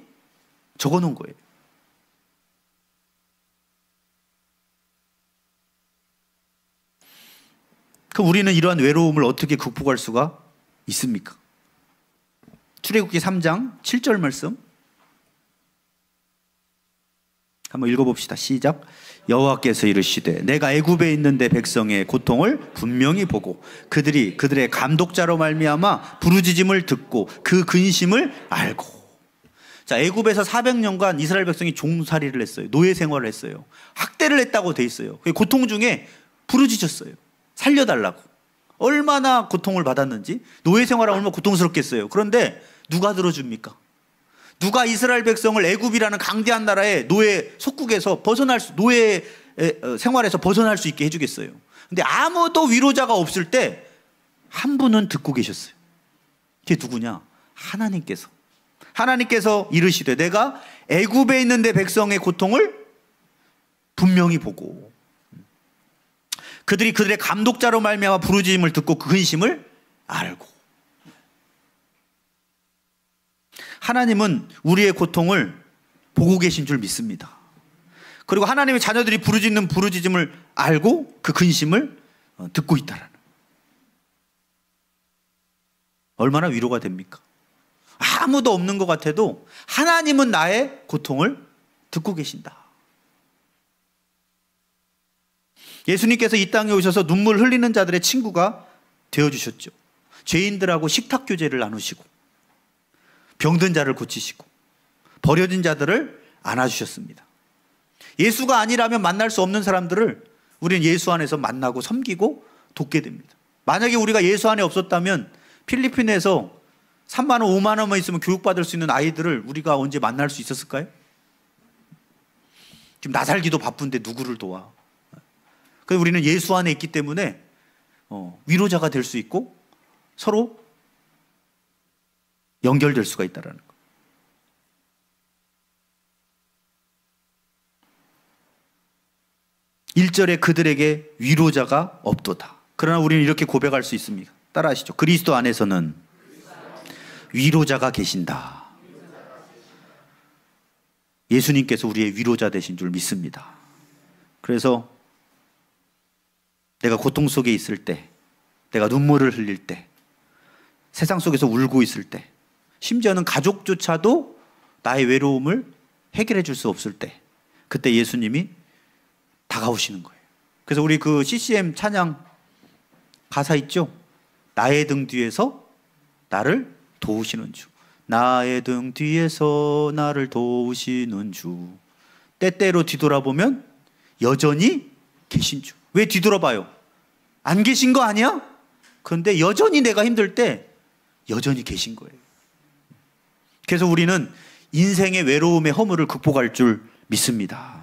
적어 놓은 거예요. 그럼 우리는 이러한 외로움을 어떻게 극복할 수가 있습니까? 출애굽기 3장 7절 말씀 한번 읽어봅시다. 시작. 여호와께서 이르시되 내가 애굽에 있는 내 백성의 고통을 분명히 보고 그들이 그들의 감독자로 말미암아 부르짖음을 듣고 그 근심을 알고. 자, 애굽에서 400년간 이스라엘 백성이 종살이를 했어요. 노예 생활을 했어요. 학대를 했다고 돼 있어요. 고통 중에 부르짖었어요. 살려달라고. 얼마나 고통을 받았는지, 노예 생활은 얼마나 고통스럽겠어요. 그런데 누가 들어줍니까? 누가 이스라엘 백성을 애굽이라는 강대한 나라의 노예 속국에서 노예 생활에서 벗어날 수 있게 해주겠어요? 근데 아무도 위로자가 없을 때 한 분은 듣고 계셨어요. 그게 누구냐? 하나님께서 이르시되 내가 애굽에 있는 내 백성의 고통을 분명히 보고 그들이 그들의 감독자로 말미암아 부르짖음을 듣고 그 근심을 알고. 하나님은 우리의 고통을 보고 계신 줄 믿습니다. 그리고 하나님의 자녀들이 부르짖는 부르짖음을 알고 그 근심을 듣고 있다라는. 얼마나 위로가 됩니까? 아무도 없는 것 같아도 하나님은 나의 고통을 듣고 계신다. 예수님께서 이 땅에 오셔서 눈물 흘리는 자들의 친구가 되어주셨죠. 죄인들하고 식탁교제를 나누시고 병든 자를 고치시고 버려진 자들을 안아주셨습니다. 예수가 아니라면 만날 수 없는 사람들을 우리는 예수 안에서 만나고 섬기고 돕게 됩니다. 만약에 우리가 예수 안에 없었다면 필리핀에서 3만 원, 5만 원만 있으면 교육받을 수 있는 아이들을 우리가 언제 만날 수 있었을까요? 지금 나 살기도 바쁜데 누구를 도와? 그래서 우리는 예수 안에 있기 때문에 위로자가 될 수 있고 서로 연결될 수가 있다는 거. 1절에 그들에게 위로자가 없도다. 그러나 우리는 이렇게 고백할 수 있습니다. 따라하시죠. 그리스도 안에서는 위로자가 계신다. 예수님께서 우리의 위로자 되신 줄 믿습니다. 그래서 내가 고통 속에 있을 때, 내가 눈물을 흘릴 때, 세상 속에서 울고 있을 때, 심지어는 가족조차도 나의 외로움을 해결해 줄 수 없을 때, 그때 예수님이 다가오시는 거예요. 그래서 우리 그 CCM 찬양 가사 있죠? 나의 등 뒤에서 나를 도우시는 주. 나의 등 뒤에서 나를 도우시는 주. 때때로 뒤돌아보면 여전히 계신 주. 왜 뒤돌아봐요? 안 계신 거 아니야? 그런데 여전히 내가 힘들 때 여전히 계신 거예요. 그래서 우리는 인생의 외로움의 허물을 극복할 줄 믿습니다.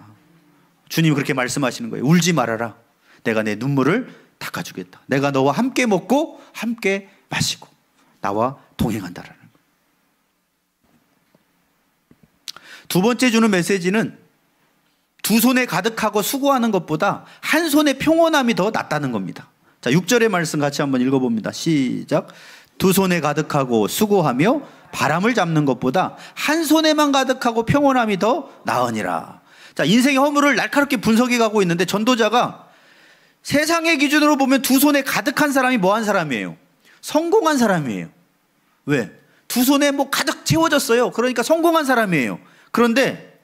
주님이 그렇게 말씀하시는 거예요. 울지 말아라. 내가 내 눈물을 닦아주겠다. 내가 너와 함께 먹고 함께 마시고 나와 동행한다라는 거예요. 두 번째 주는 메시지는 두 손에 가득하고 수고하는 것보다 한 손의 평온함이 더 낫다는 겁니다. 자, 6절의 말씀 같이 한번 읽어봅니다. 시작. 두 손에 가득하고 수고하며 바람을 잡는 것보다 한 손에만 가득하고 평온함이 더 나으니라. 자, 인생의 허물을 날카롭게 분석해 가고 있는데 전도자가 세상의 기준으로 보면 두 손에 가득한 사람이 뭐한 사람이에요? 성공한 사람이에요. 왜? 두 손에 뭐 가득 채워졌어요. 그러니까 성공한 사람이에요. 그런데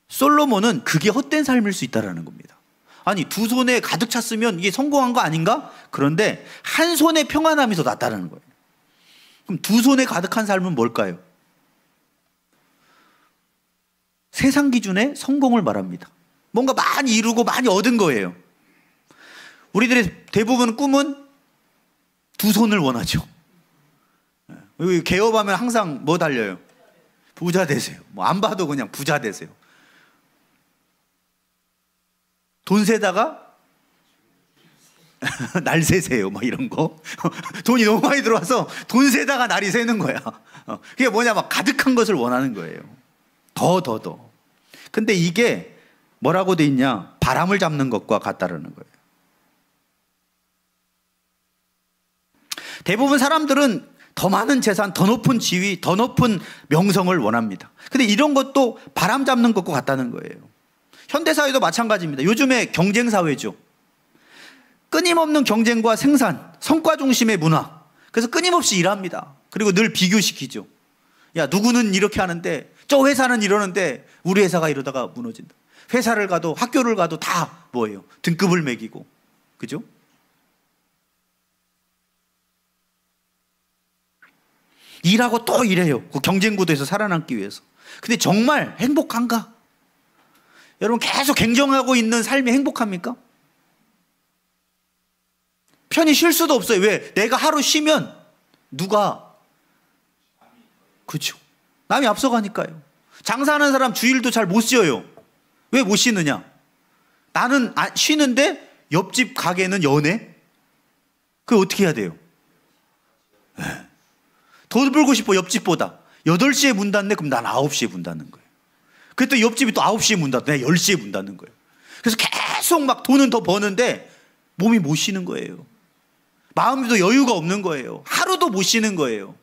솔로몬은 그게 헛된 삶일 수 있다는 겁니다. 아니, 두 손에 가득 찼으면 이게 성공한 거 아닌가? 그런데 한 손에 평안함이 더 낫다는 거예요. 그럼 두 손에 가득한 삶은 뭘까요? 세상 기준의 성공을 말합니다. 뭔가 많이 이루고 많이 얻은 거예요. 우리들의 대부분 꿈은 두 손을 원하죠. 여기 개업하면 항상 뭐 달려요? 부자 되세요. 뭐 안 봐도 그냥 부자 되세요. 돈 세다가 날 세세요. 막 이런 거. 돈이 너무 많이 들어와서 돈 세다가 날이 새는 거야. 그게 뭐냐, 막 가득한 것을 원하는 거예요. 더. 근데 이게 뭐라고 돼 있냐? 바람을 잡는 것과 같다라는 거예요. 대부분 사람들은 더 많은 재산, 더 높은 지위, 더 높은 명성을 원합니다. 근데 이런 것도 바람 잡는 것과 같다는 거예요. 현대사회도 마찬가지입니다. 요즘에 경쟁사회죠. 끊임없는 경쟁과 생산, 성과 중심의 문화. 그래서 끊임없이 일합니다. 그리고 늘 비교시키죠. 야, 누구는 이렇게 하는데 저 회사는 이러는데 우리 회사가 이러다가 무너진다. 회사를 가도 학교를 가도 다 뭐예요? 등급을 매기고. 그죠? 일하고 또 일해요. 그 경쟁 구도에서 살아남기 위해서. 근데 정말 행복한가? 여러분, 계속 경쟁하고 있는 삶이 행복합니까? 편히 쉴 수도 없어요. 왜? 내가 하루 쉬면 누가, 그렇죠, 남이 앞서가니까요. 장사하는 사람 주일도 잘 못 쉬어요. 왜 못 쉬느냐? 나는 쉬는데 옆집 가게는 연해? 그걸 어떻게 해야 돼요? 더 벌고 싶어, 옆집보다. 8시에 문 닫네? 그럼 난 9시에 문 닫는 거예요. 그랬더니 옆집이 또 9시에 문 닫네? 내가 10시에 문 닫는 거예요. 그래서 계속 막 돈은 더 버는데 몸이 못 쉬는 거예요. 마음도 여유가 없는 거예요. 하루도 못 쉬는 거예요.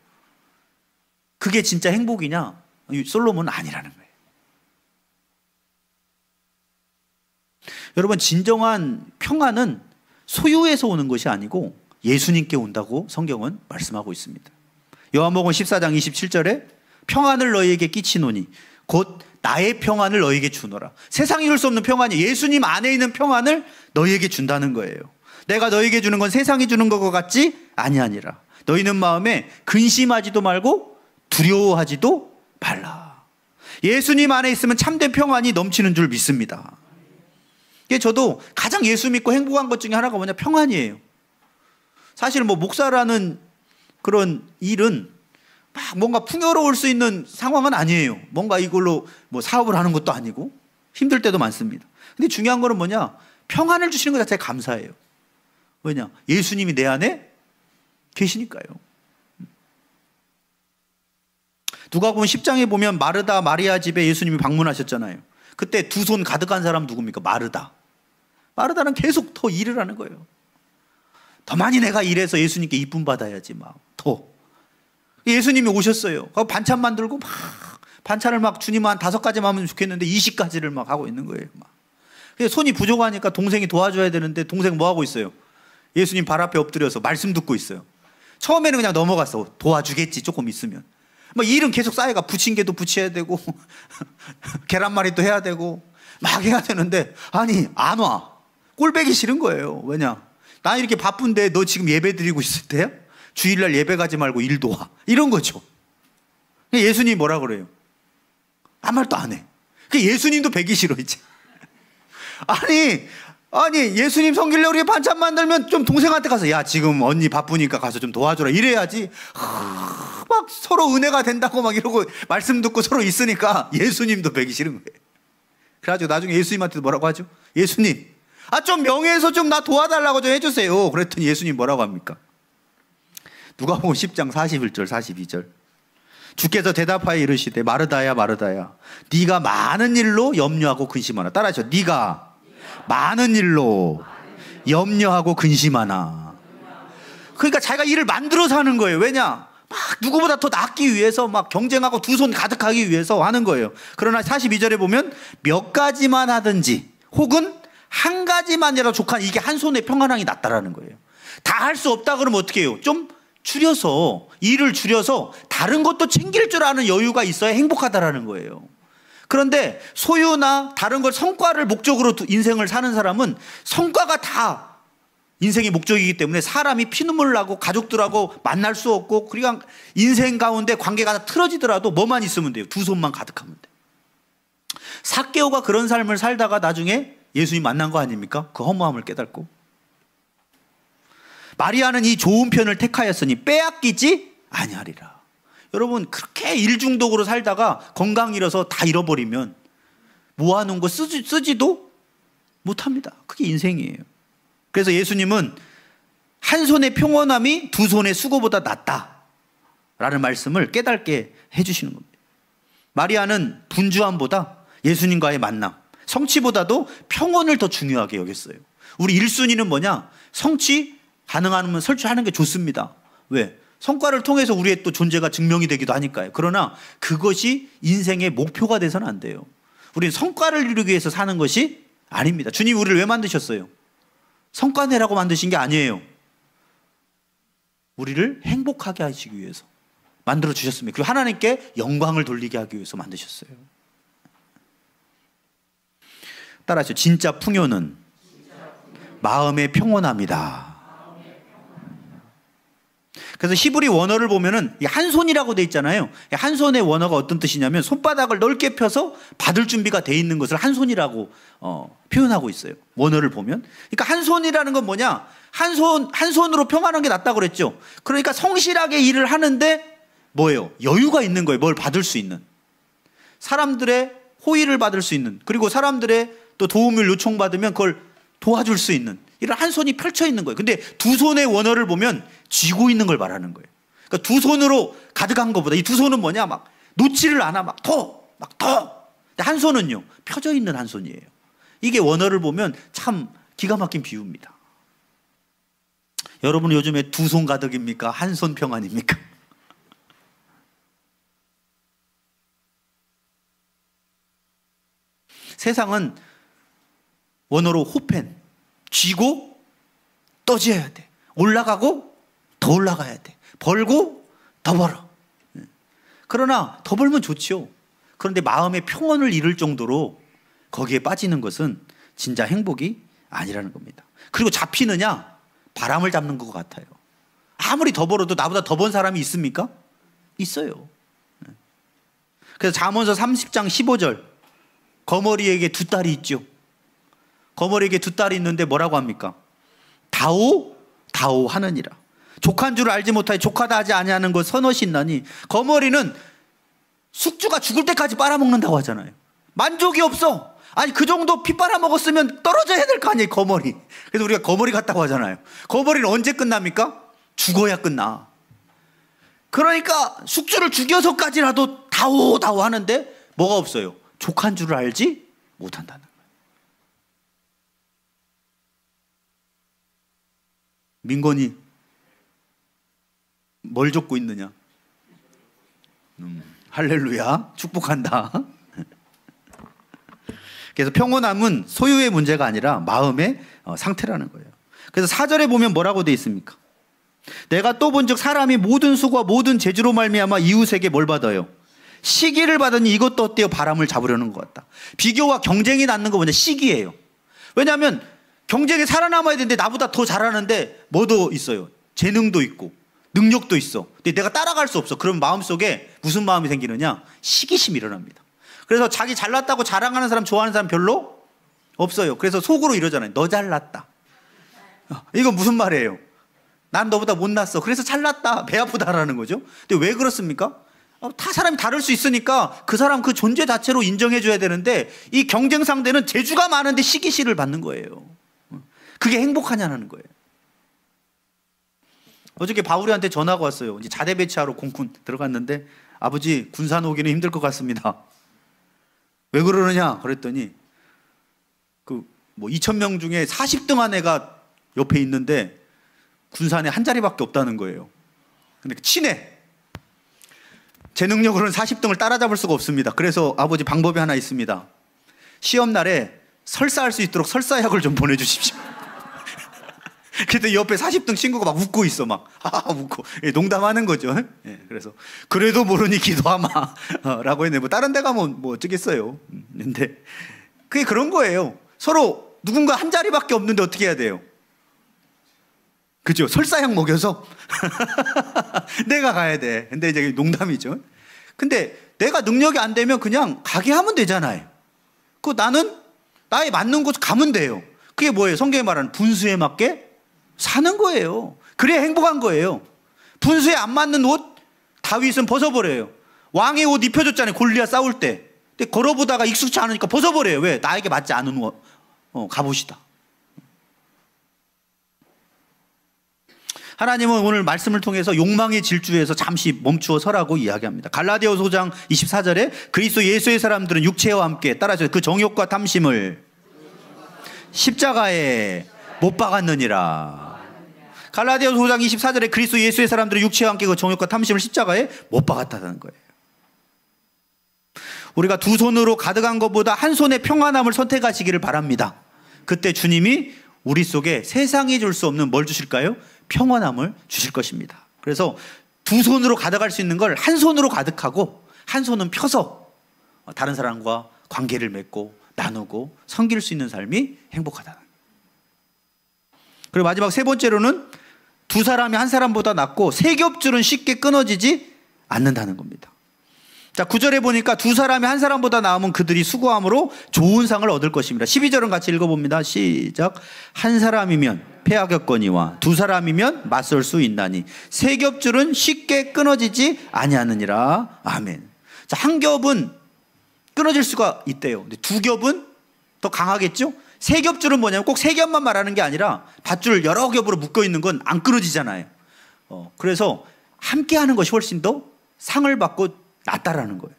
그게 진짜 행복이냐? 솔로몬은 아니라는 거예요. 여러분, 진정한 평안은 소유에서 오는 것이 아니고 예수님께 온다고 성경은 말씀하고 있습니다. 요한복음 14장 27절에 평안을 너희에게 끼치노니 곧 나의 평안을 너희에게 주노라. 세상이 줄 수 없는 평안이 예수님 안에 있는 평안을 너희에게 준다는 거예요. 내가 너희에게 주는 건 세상이 주는 것과 같지 아니하니라. 너희는 마음에 근심하지도 말고 두려워하지도 말라. 예수님 안에 있으면 참된 평안이 넘치는 줄 믿습니다. 이게 저도 가장 예수 믿고 행복한 것 중에 하나가 뭐냐? 평안이에요. 사실 뭐 목사라는 그런 일은 막 뭔가 풍요로울 수 있는 상황은 아니에요. 뭔가 이걸로 뭐 사업을 하는 것도 아니고 힘들 때도 많습니다. 근데 중요한 거는 뭐냐? 평안을 주시는 것 자체가 감사해요. 왜냐? 예수님이 내 안에 계시니까요. 누가복음 10장에 보면 마르다 마리아 집에 예수님이 방문하셨잖아요. 그때 두 손 가득한 사람 누굽니까? 마르다. 마르다는 계속 더 일을 하는 거예요. 더 많이 내가 일해서 예수님께 이쁨 받아야지 막 더. 예수님이 오셨어요. 반찬 만들고 막 반찬을 막 주님 한 5가지만 하면 좋겠는데 20가지를 막 하고 있는 거예요. 막. 손이 부족하니까 동생이 도와줘야 되는데 동생 뭐 하고 있어요? 예수님 발 앞에 엎드려서 말씀 듣고 있어요. 처음에는 그냥 넘어갔어. 도와주겠지 조금 있으면. 막 일은 계속 쌓여가. 부침개도 부쳐야 되고 계란말이도 해야 되고 막 해야 되는데 아니 안 와. 꼴배기 싫은 거예요. 왜냐? 나 이렇게 바쁜데 너 지금 예배 드리고 있을 때야? 주일날 예배 가지 말고 일도 와. 이런 거죠. 예수님이 뭐라 그래요? 아무 말도 안 해. 예수님도 배기 싫어 이제. 아니 예수님 섬기려고 우리 반찬 만들면 좀 동생한테 가서 야 지금 언니 바쁘니까 가서 좀 도와줘라 이래야지. 막 서로 은혜가 된다고 막 이러고 말씀 듣고 서로 있으니까 예수님도 배기 싫은 거예요. 그래가지고 나중에 예수님한테도 뭐라고 하죠? 예수님 좀 명예해서 좀 나 도와달라고 좀 해주세요. 그랬더니 예수님 뭐라고 합니까? 누가복음 10장 41절 42절 주께서 대답하여 이르시되 마르다야 마르다야 네가 많은 일로 염려하고 근심하나. 따라하죠. 네가 많은 일로 염려하고 근심하나. 그러니까 자기가 일을 만들어서 하는 거예요. 왜냐? 막 누구보다 더 낫기 위해서 막 경쟁하고 두 손 가득하기 위해서 하는 거예요. 그러나 42절에 보면 몇 가지만 하든지 혹은 한 가지만이라도 족한 이게 한 손에 평안함이 낫다라는 거예요. 다 할 수 없다 그러면 어떻게 해요? 좀 줄여서 일을 줄여서 다른 것도 챙길 줄 아는 여유가 있어야 행복하다라는 거예요. 그런데 소유나 다른 걸 성과를 목적으로 인생을 사는 사람은 성과가 다 인생의 목적이기 때문에 사람이 피눈물 나고 가족들하고 만날 수 없고 그러니까 인생 가운데 관계가 다 틀어지더라도 뭐만 있으면 돼요? 두 손만 가득하면 돼요. 삭개오가 그런 삶을 살다가 나중에 예수님 만난 거 아닙니까? 그 허무함을 깨닫고. 마리아는 이 좋은 편을 택하였으니 빼앗기지 아니하리라. 여러분 그렇게 일중독으로 살다가 건강 잃어서 다 잃어버리면 모아놓은 거 쓰지도 못합니다. 그게 인생이에요. 그래서 예수님은 한 손의 평온함이 두 손의 수고보다 낫다라는 말씀을 깨닫게 해주시는 겁니다. 마리아는 분주함보다 예수님과의 만남, 성취보다도 평온을 더 중요하게 여겼어요. 우리 1순위는 뭐냐? 성취 가능하면 설치하는 게 좋습니다. 왜? 성과를 통해서 우리의 또 존재가 증명이 되기도 하니까요. 그러나 그것이 인생의 목표가 돼서는 안 돼요. 우리는 성과를 이루기 위해서 사는 것이 아닙니다. 주님이 우리를 왜 만드셨어요? 성과 내라고 만드신 게 아니에요. 우리를 행복하게 하시기 위해서 만들어 주셨습니다. 그리고 하나님께 영광을 돌리게 하기 위해서 만드셨어요. 따라하시죠. 진짜 풍요는 마음의 평온함이다. 그래서 히브리 원어를 보면은 한 손이라고 돼 있잖아요. 한 손의 원어가 어떤 뜻이냐면 손바닥을 넓게 펴서 받을 준비가 돼 있는 것을 한 손이라고 표현하고 있어요. 원어를 보면. 그러니까 한 손이라는 건 뭐냐? 한 손으로 평안한 게 낫다고 그랬죠. 그러니까 성실하게 일을 하는데 뭐예요? 여유가 있는 거예요. 뭘 받을 수 있는. 사람들의 호의를 받을 수 있는. 그리고 사람들의 또 도움을 요청받으면 그걸 도와줄 수 있는. 이런 한 손이 펼쳐 있는 거예요. 근데 두 손의 원어를 보면 쥐고 있는 걸 말하는 거예요. 그러니까 두 손으로 가득한 것보다 이 두 손은 뭐냐? 막 놓지를 않아. 막 더. 근데 한 손은요. 펴져 있는 한 손이에요. 이게 원어를 보면 참 기가 막힌 비유입니다. 여러분은 요즘에 두 손 가득입니까? 한 손 평안입니까? 세상은 원어로 호펜, 쥐고 떠져야 돼. 올라가고 더 올라가야 돼. 벌고 더 벌어. 그러나 더 벌면 좋죠. 그런데 마음의 평온을 잃을 정도로 거기에 빠지는 것은 진짜 행복이 아니라는 겁니다. 그리고 잡히느냐? 바람을 잡는 것 같아요. 아무리 더 벌어도 나보다 더 번 사람이 있습니까? 있어요. 그래서 잠언서 30장 15절 거머리에게 두 딸이 있죠. 거머리에게 두 딸이 있는데 뭐라고 합니까? 다오 하느니라. 족한 줄 알지 못하여 족하다 하지 아니하는 것 선엇이 있나니. 거머리는 숙주가 죽을 때까지 빨아먹는다고 하잖아요. 만족이 없어. 아니 그 정도 피 빨아먹었으면 떨어져야 될 거 아니에요. 거머리. 그래서 우리가 거머리 같다고 하잖아요. 거머리는 언제 끝납니까? 죽어야 끝나. 그러니까 숙주를 죽여서까지라도 다오 하는데 뭐가 없어요? 족한 줄을 알지 못한다는 거예요. 민건이 뭘 줬고 있느냐? 할렐루야, 축복한다. 그래서 평온함은 소유의 문제가 아니라 마음의 상태라는 거예요. 그래서 4절에 보면 뭐라고 돼 있습니까? 내가 또 본즉 사람이 모든 수고와 모든 재주로 말미암아 이웃에게 뭘 받아요? 시기를 받으니 이것도 어때요? 바람을 잡으려는 것 같다. 비교와 경쟁이 낳는 거 뭐냐? 시기예요. 왜냐하면 경쟁에 살아남아야 되는데 나보다 더 잘하는데 뭐도 있어요? 재능도 있고 능력도 있어. 근데 내가 따라갈 수 없어. 그럼 마음속에 무슨 마음이 생기느냐? 시기심이 일어납니다. 그래서 자기 잘났다고 자랑하는 사람, 좋아하는 사람 별로 없어요. 그래서 속으로 이러잖아요. 너 잘났다. 이건 무슨 말이에요? 난 너보다 못났어. 그래서 잘났다. 배 아프다라는 거죠. 근데 왜 그렇습니까? 다 사람이 다를 수 있으니까 그 사람 그 존재 자체로 인정해줘야 되는데 이 경쟁 상대는 재주가 많은데 시기심을 받는 거예요. 그게 행복하냐는 거예요. 어저께 바울이한테 전화가 왔어요. 이제 자대 배치하러 공군 들어갔는데 아버지 군산 오기는 힘들 것 같습니다. 왜 그러느냐 그랬더니 그 뭐 2,000명 중에 40등 한 애가 옆에 있는데 군산에 한 자리밖에 없다는 거예요. 근데 친해. 제 능력으로는 40등을 따라잡을 수가 없습니다. 그래서 아버지 방법이 하나 있습니다. 시험 날에 설사할 수 있도록 설사약을 좀 보내주십시오. 그때 옆에 40등 친구가 막 웃고 있어. 막 웃고 농담하는 거죠. 그래서 그래도 모르니 기도하마 라고 했네. 뭐 다른 데 가면 뭐 어쩌겠어요. 근데 그게 그런 거예요. 서로 누군가 한 자리밖에 없는데 어떻게 해야 돼요? 그죠? 설사약 먹여서 내가 가야 돼. 근데 이제 농담이죠. 근데 내가 능력이 안 되면 그냥 가게 하면 되잖아요. 그 나는 나에 맞는 곳 가면 돼요. 그게 뭐예요? 성경에 말하는 분수에 맞게 사는 거예요. 그래야 행복한 거예요. 분수에 안 맞는 옷 다윗은 벗어버려요. 왕의 옷 입혀줬잖아요. 골리앗 싸울 때. 근데 걸어보다가 익숙치 않으니까 벗어버려요. 왜? 나에게 맞지 않은 갑옷이다. 하나님은 오늘 말씀을 통해서 욕망의 질주에서 잠시 멈추어 서라고 이야기합니다. 갈라디아서 5장 24절에 그리스도 예수의 사람들은 육체와 함께 따라서 그 정욕과 탐심을 십자가에 못 박았느니라. 갈라디아서 5장 24절에 그리스도 예수의 사람들은 육체와 함께 그 정욕과 탐심을 십자가에 못 박았다는 거예요. 우리가 두 손으로 가득한 것보다 한 손의 평안함을 선택하시기를 바랍니다. 그때 주님이 우리 속에 세상이 줄 수 없는 뭘 주실까요? 평안함을 주실 것입니다. 그래서 두 손으로 가득할 수 있는 걸 한 손으로 가득하고 한 손은 펴서 다른 사람과 관계를 맺고 나누고 섬길 수 있는 삶이 행복하다. 그리고 마지막 세 번째로는 두 사람이 한 사람보다 낫고 세 겹줄은 쉽게 끊어지지 않는다는 겁니다. 자, 9절에 보니까 두 사람이 한 사람보다 나으면 그들이 수고함으로 좋은 상을 얻을 것입니다. 12절은 같이 읽어봅니다. 시작. 한 사람이면 패하겠거니와 두 사람이면 맞설 수 있나니 세 겹줄은 쉽게 끊어지지 아니하느니라. 아멘. 자, 한 겹은 끊어질 수가 있대요. 근데 두 겹은 더 강하겠죠? 세 겹줄은 뭐냐면 꼭 세 겹만 말하는 게 아니라 밧줄 여러 겹으로 묶여 있는 건 안 끊어지잖아요. 그래서 함께 하는 것이 훨씬 더 상을 받고 낫다라는 거예요.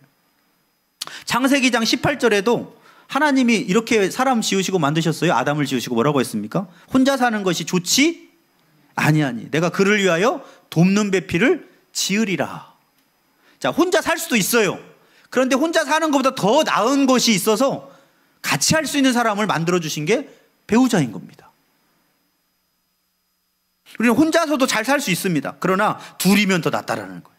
창세기 2장 18절에도 하나님이 이렇게 사람 지으시고 만드셨어요. 아담을 지으시고 뭐라고 했습니까? 혼자 사는 것이 좋지 아니하니 내가 그를 위하여 돕는 배필을 지으리라. 자, 혼자 살 수도 있어요. 그런데 혼자 사는 것보다 더 나은 것이 있어서 같이 할 수 있는 사람을 만들어 주신 게 배우자인 겁니다. 우리는 혼자서도 잘 살 수 있습니다. 그러나 둘이면 더 낫다라는 거예요.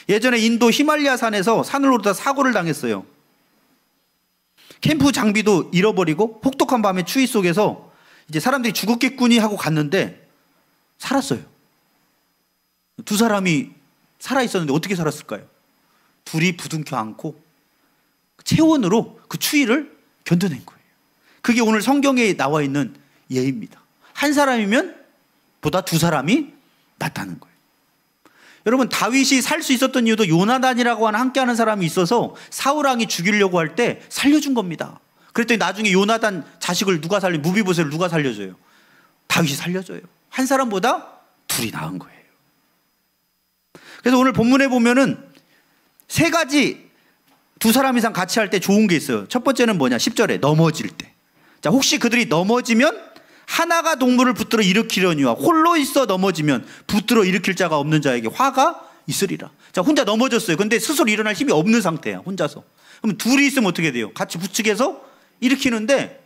예전에 인도 히말라야 산에서 산을 오르다 사고를 당했어요. 캠프 장비도 잃어버리고 혹독한 밤의 추위 속에서 이제 사람들이 죽었겠구니 하고 갔는데 살았어요. 두 사람이 살아있었는데 어떻게 살았을까요? 둘이 부둥켜 안고 체온으로 그 추위를 견뎌낸 거예요. 그게 오늘 성경에 나와 있는 예입니다. 한 사람이면 보다 두 사람이 낫다는 거예요. 여러분, 다윗이 살 수 있었던 이유도 요나단이라고 하는 함께하는 사람이 있어서 사울 왕이 죽이려고 할 때 살려준 겁니다. 그랬더니 나중에 요나단 자식을 누가 살려, 무비보셋을 누가 살려줘요? 다윗이 살려줘요. 한 사람보다 둘이 나은 거예요. 그래서 오늘 본문에 보면은 세 가지 두 사람 이상 같이 할 때 좋은 게 있어요. 첫 번째는 뭐냐? 10절에 넘어질 때. 자, 혹시 그들이 넘어지면 하나가 동물을 붙들어 일으키려니와 홀로 있어 넘어지면 붙들어 일으킬 자가 없는 자에게 화가 있으리라. 자, 혼자 넘어졌어요. 근데 스스로 일어날 힘이 없는 상태야, 혼자서. 그럼 둘이 있으면 어떻게 돼요? 같이 부축해서 일으키는데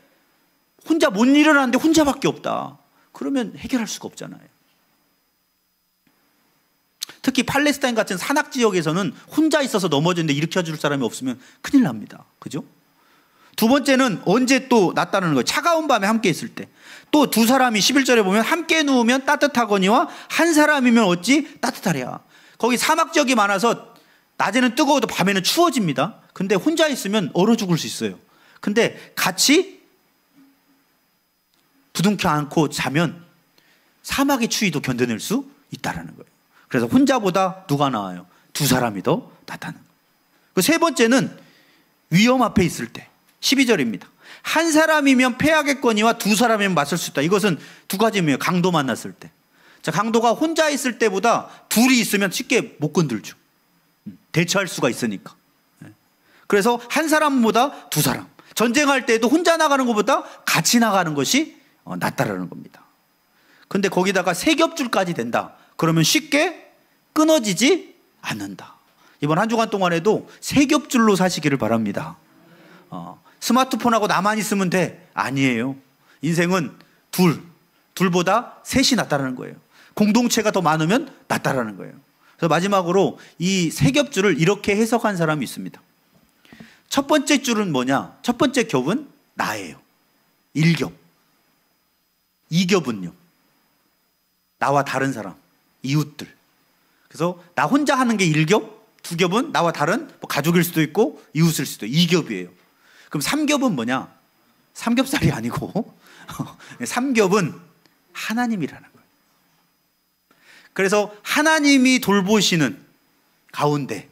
혼자 못 일어나는데 혼자밖에 없다. 그러면 해결할 수가 없잖아요. 특히 팔레스타인 같은 산악 지역에서는 혼자 있어서 넘어졌는데 일으켜줄 사람이 없으면 큰일 납니다. 그죠? 두 번째는 언제 또 낫다는 거예요. 차가운 밤에 함께 있을 때. 또 두 사람이 11절에 보면 함께 누우면 따뜻하거니와 한 사람이면 어찌 따뜻하랴. 거기 사막 지역이 많아서 낮에는 뜨거워도 밤에는 추워집니다. 근데 혼자 있으면 얼어 죽을 수 있어요. 근데 같이 부둥켜 안고 자면 사막의 추위도 견뎌낼 수 있다라는 거예요. 그래서 혼자보다 누가 나아요? 두 사람이 더 낫다는 거예요. 그 세 번째는 위험 앞에 있을 때. 12절입니다. 한 사람이면 패하겠거니와 두 사람이면 맞설 수 있다. 이것은 두 가지 의미예요. 강도 만났을 때. 자, 강도가 혼자 있을 때보다 둘이 있으면 쉽게 못 건들죠. 대처할 수가 있으니까. 그래서 한 사람보다 두 사람. 전쟁할 때도 혼자 나가는 것보다 같이 나가는 것이 낫다라는 겁니다. 근데 거기다가 세 겹줄까지 된다. 그러면 쉽게 끊어지지 않는다. 이번 한 주간 동안에도 세 겹줄로 사시기를 바랍니다. 스마트폰하고 나만 있으면 돼. 아니에요. 인생은 둘보다 셋이 낫다라는 거예요. 공동체가 더 많으면 낫다라는 거예요. 그래서 마지막으로 이 세 겹줄을 이렇게 해석한 사람이 있습니다. 첫 번째 줄은 뭐냐? 첫 번째 겹은 나예요. 1겹. 2겹은요? 나와 다른 사람, 이웃들. 그래서 나 혼자 하는 게 1겹, 2겹은 나와 다른 뭐 가족일 수도 있고 이웃일 수도 있고 2겹이에요. 그럼 3겹은 뭐냐? 삼겹살이 아니고 3겹은 하나님이라는 거예요. 그래서 하나님이 돌보시는 가운데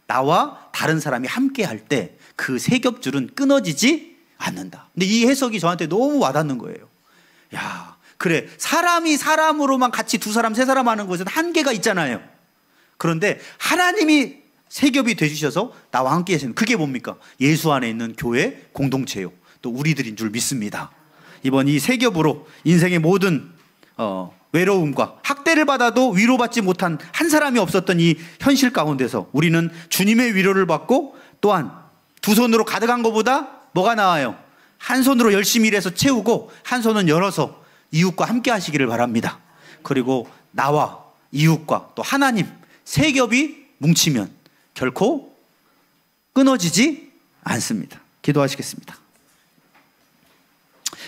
나와 다른 사람이 함께 할 때 그 세 겹줄은 끊어지지 않는다. 근데 이 해석이 저한테 너무 와닿는 거예요. 야, 그래, 사람이 사람으로만 같이 두 사람, 세 사람 하는 것은 한계가 있잖아요. 그런데 하나님이 세 겹이 되주셔서 나와 함께 하시는, 그게 뭡니까? 예수 안에 있는 교회 공동체요. 또 우리들인 줄 믿습니다. 이번 이 세 겹으로 인생의 모든 외로움과 학대를 받아도 위로받지 못한 한 사람이 없었던 이 현실 가운데서 우리는 주님의 위로를 받고, 또한 두 손으로 가득한 것보다 뭐가 나아요? 한 손으로 열심히 일해서 채우고 한 손은 열어서 이웃과 함께 하시기를 바랍니다. 그리고 나와 이웃과 또 하나님 세 겹이 뭉치면 결코 끊어지지 않습니다. 기도하시겠습니다.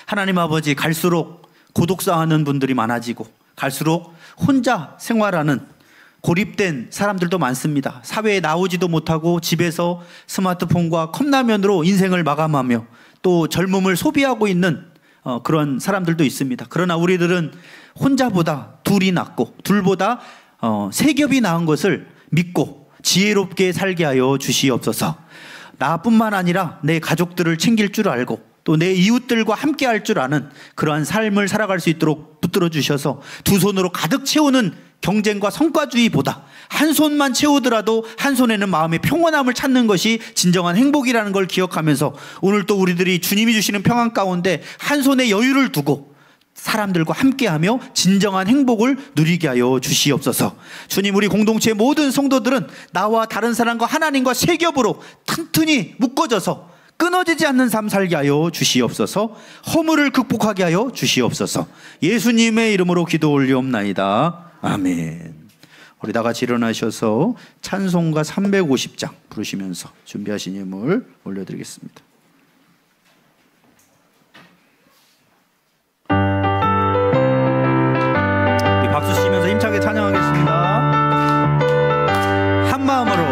하나님 아버지, 갈수록 고독사하는 분들이 많아지고 갈수록 혼자 생활하는 고립된 사람들도 많습니다. 사회에 나오지도 못하고 집에서 스마트폰과 컵라면으로 인생을 마감하며 또 젊음을 소비하고 있는 그런 사람들도 있습니다. 그러나 우리들은 혼자보다 둘이 낫고 둘보다 세 겹이 나은 것을 믿고 지혜롭게 살게 하여 주시옵소서. 나뿐만 아니라 내 가족들을 챙길 줄 알고 또 내 이웃들과 함께 할 줄 아는 그러한 삶을 살아갈 수 있도록 붙들어 주셔서 두 손으로 가득 채우는 경쟁과 성과주의보다 한 손만 채우더라도 한 손에는 마음의 평온함을 찾는 것이 진정한 행복이라는 걸 기억하면서 오늘 또 우리들이 주님이 주시는 평안 가운데 한 손에 여유를 두고 사람들과 함께하며 진정한 행복을 누리게 하여 주시옵소서. 주님, 우리 공동체의 모든 성도들은 나와 다른 사람과 하나님과 세 겹으로 튼튼히 묶어져서 끊어지지 않는 삶 살게 하여 주시옵소서. 허물을 극복하게 하여 주시옵소서. 예수님의 이름으로 기도 올리옵나이다. 아멘. 우리 다 같이 일어나셔서 찬송가 350장 부르시면서 준비하신 예물 올려드리겠습니다. 우리 박수 치면서 힘차게 찬양하겠습니다. 한 마음으로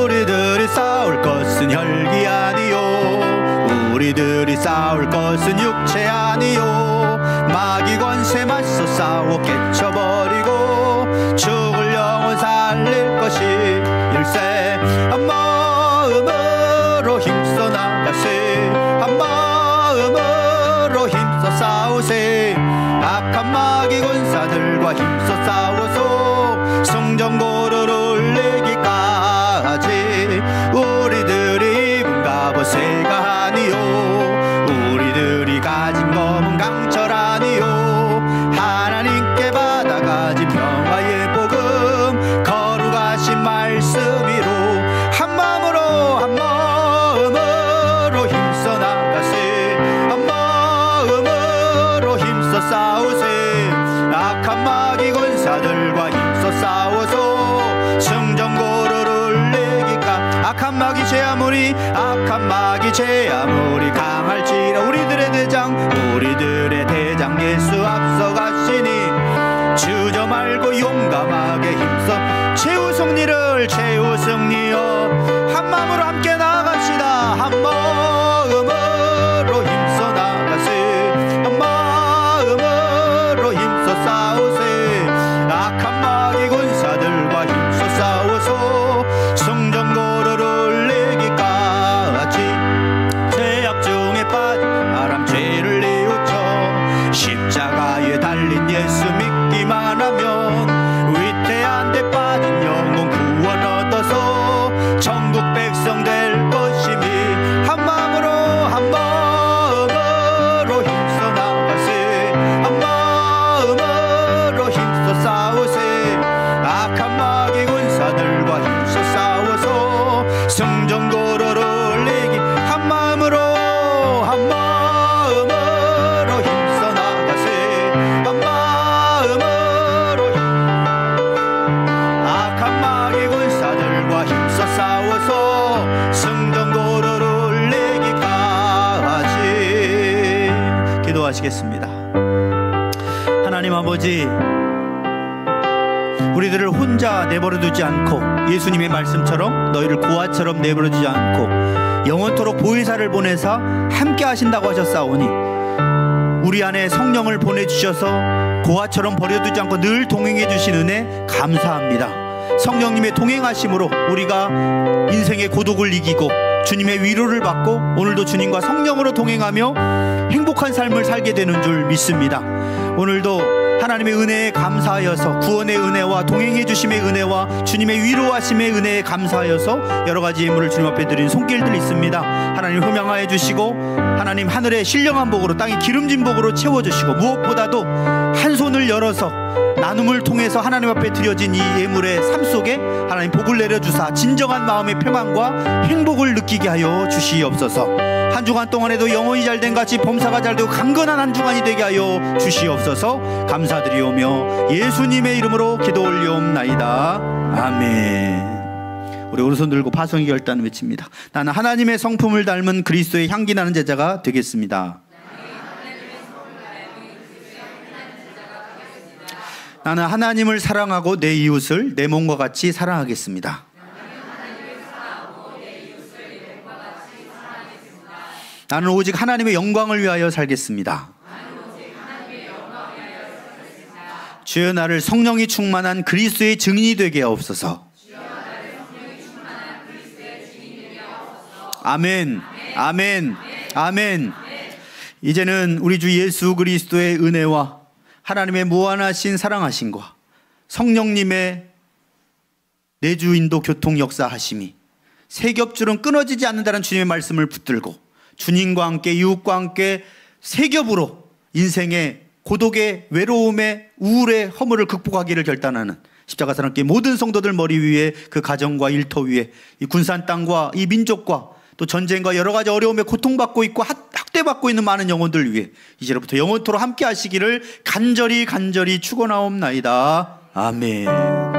우리들이 싸울 것은 혈기 아니요, 우리들이 싸울 것은 육체 아니요, 마귀 권세 맞서 싸워 깨쳐버리고 죽을 영혼 살릴 것이 일세. 한 마음으로 힘써 나가세, 한 마음으로 힘써 싸우세. 악한 마귀 군사들과 힘써 싸워서 성전고를 올리기까지. 우리들이 입은 갑옷 새가 아니요, 우리들이 가진 검은 강철 악한 마귀 죄아무리 악한 마귀 죄아무리 강할지라 우리들의 대장 예수 앞서가시니 주저 말고 용감하게 힘써 최후 승리여 한 마음으로 함께 나아갑시다. 한 마음으로 힘써 나가세 한 마음으로 힘써 싸우세 악한 마귀 군사들과 힘써 싸워서 성전고로를 내기까지 죄악 중에 빠진 사람 죄를 뉘우쳐 십자가에 달린 예수 믿기만 하면 위태한 데 빠진 영혼 구원 얻어서 천국 백성 될 것이니 한 마음으로 힘써 나가세 한 마음으로 힘써 싸우세 악한 마귀 군사들과 힘써 싸워서 성전고로를 내기 한 마음으로 힘써 나가세 한 마음으로 악한 마귀 군사들과 힘써 싸워서 성전고로를 내기까지 기도하시겠습니다. 하나님 아버지, 우리들을 혼자 내버려두지 않고 예수님의 말씀처럼 너희를 고아처럼 내버려두지 않고 영원토록 보혜사를 보내사 함께 하신다고 하셨사오니 우리 안에 성령을 보내주셔서 고아처럼 버려두지 않고 늘 동행해 주신 은혜 감사합니다. 성령님의 동행하심으로 우리가 인생의 고독을 이기고 주님의 위로를 받고 오늘도 주님과 성령으로 동행하며 행복한 삶을 살게 되는 줄 믿습니다. 오늘도 하나님의 은혜에 감사하여서 구원의 은혜와 동행해 주심의 은혜와 주님의 위로하심의 은혜에 감사하여서 여러 가지 예물을 주님 앞에 드린 손길들 있습니다. 하나님 흠양하여 주시고 하나님 하늘의 신령한 복으로 땅의 기름진 복으로 채워주시고 무엇보다도 한 손을 열어서 나눔을 통해서 하나님 앞에 드려진 이 예물의 삶 속에 하나님 복을 내려주사 진정한 마음의 평안과 행복을 느끼게 하여 주시옵소서. 한 주간 동안에도 영혼이 잘된 같이 범사가 잘되고 강건한 한 주간이 되게 하여 주시옵소서. 감사드리오며 예수님의 이름으로 기도 올리옵나이다. 아멘. 우리 오른손 들고 파송의 결단 외칩니다. 나는 하나님의 성품을 닮은 그리스도의 향기 나는 제자가 되겠습니다. 나는 하나님을 사랑하고 내 이웃을 내 몸과 같이 사랑하겠습니다. 나는 오직 하나님의 영광을 위하여 살겠습니다. 주여 나를 성령이 충만한 그리스도의 증인이 되게 하옵소서. 아멘, 아멘, 아멘. 이제는 우리 주 예수 그리스도의 은혜와 하나님의 무한하신 사랑하심과 성령님의 내주 인도 교통 역사하심이 세 겹줄은 끊어지지 않는다는 주님의 말씀을 붙들고 주님과 함께 이웃과 함께 세 겹으로 인생의 고독의 외로움의 우울의 허물을 극복하기를 결단하는 십자가 사랑교회 모든 성도들 머리 위에 그 가정과 일터 위에 이 군산 땅과 이 민족과 또 전쟁과 여러 가지 어려움에 고통받고 있고 학대받고 있는 많은 영혼들 위해 이제로부터 영원토록 함께 하시기를 간절히 축원하옵나이다. 아멘.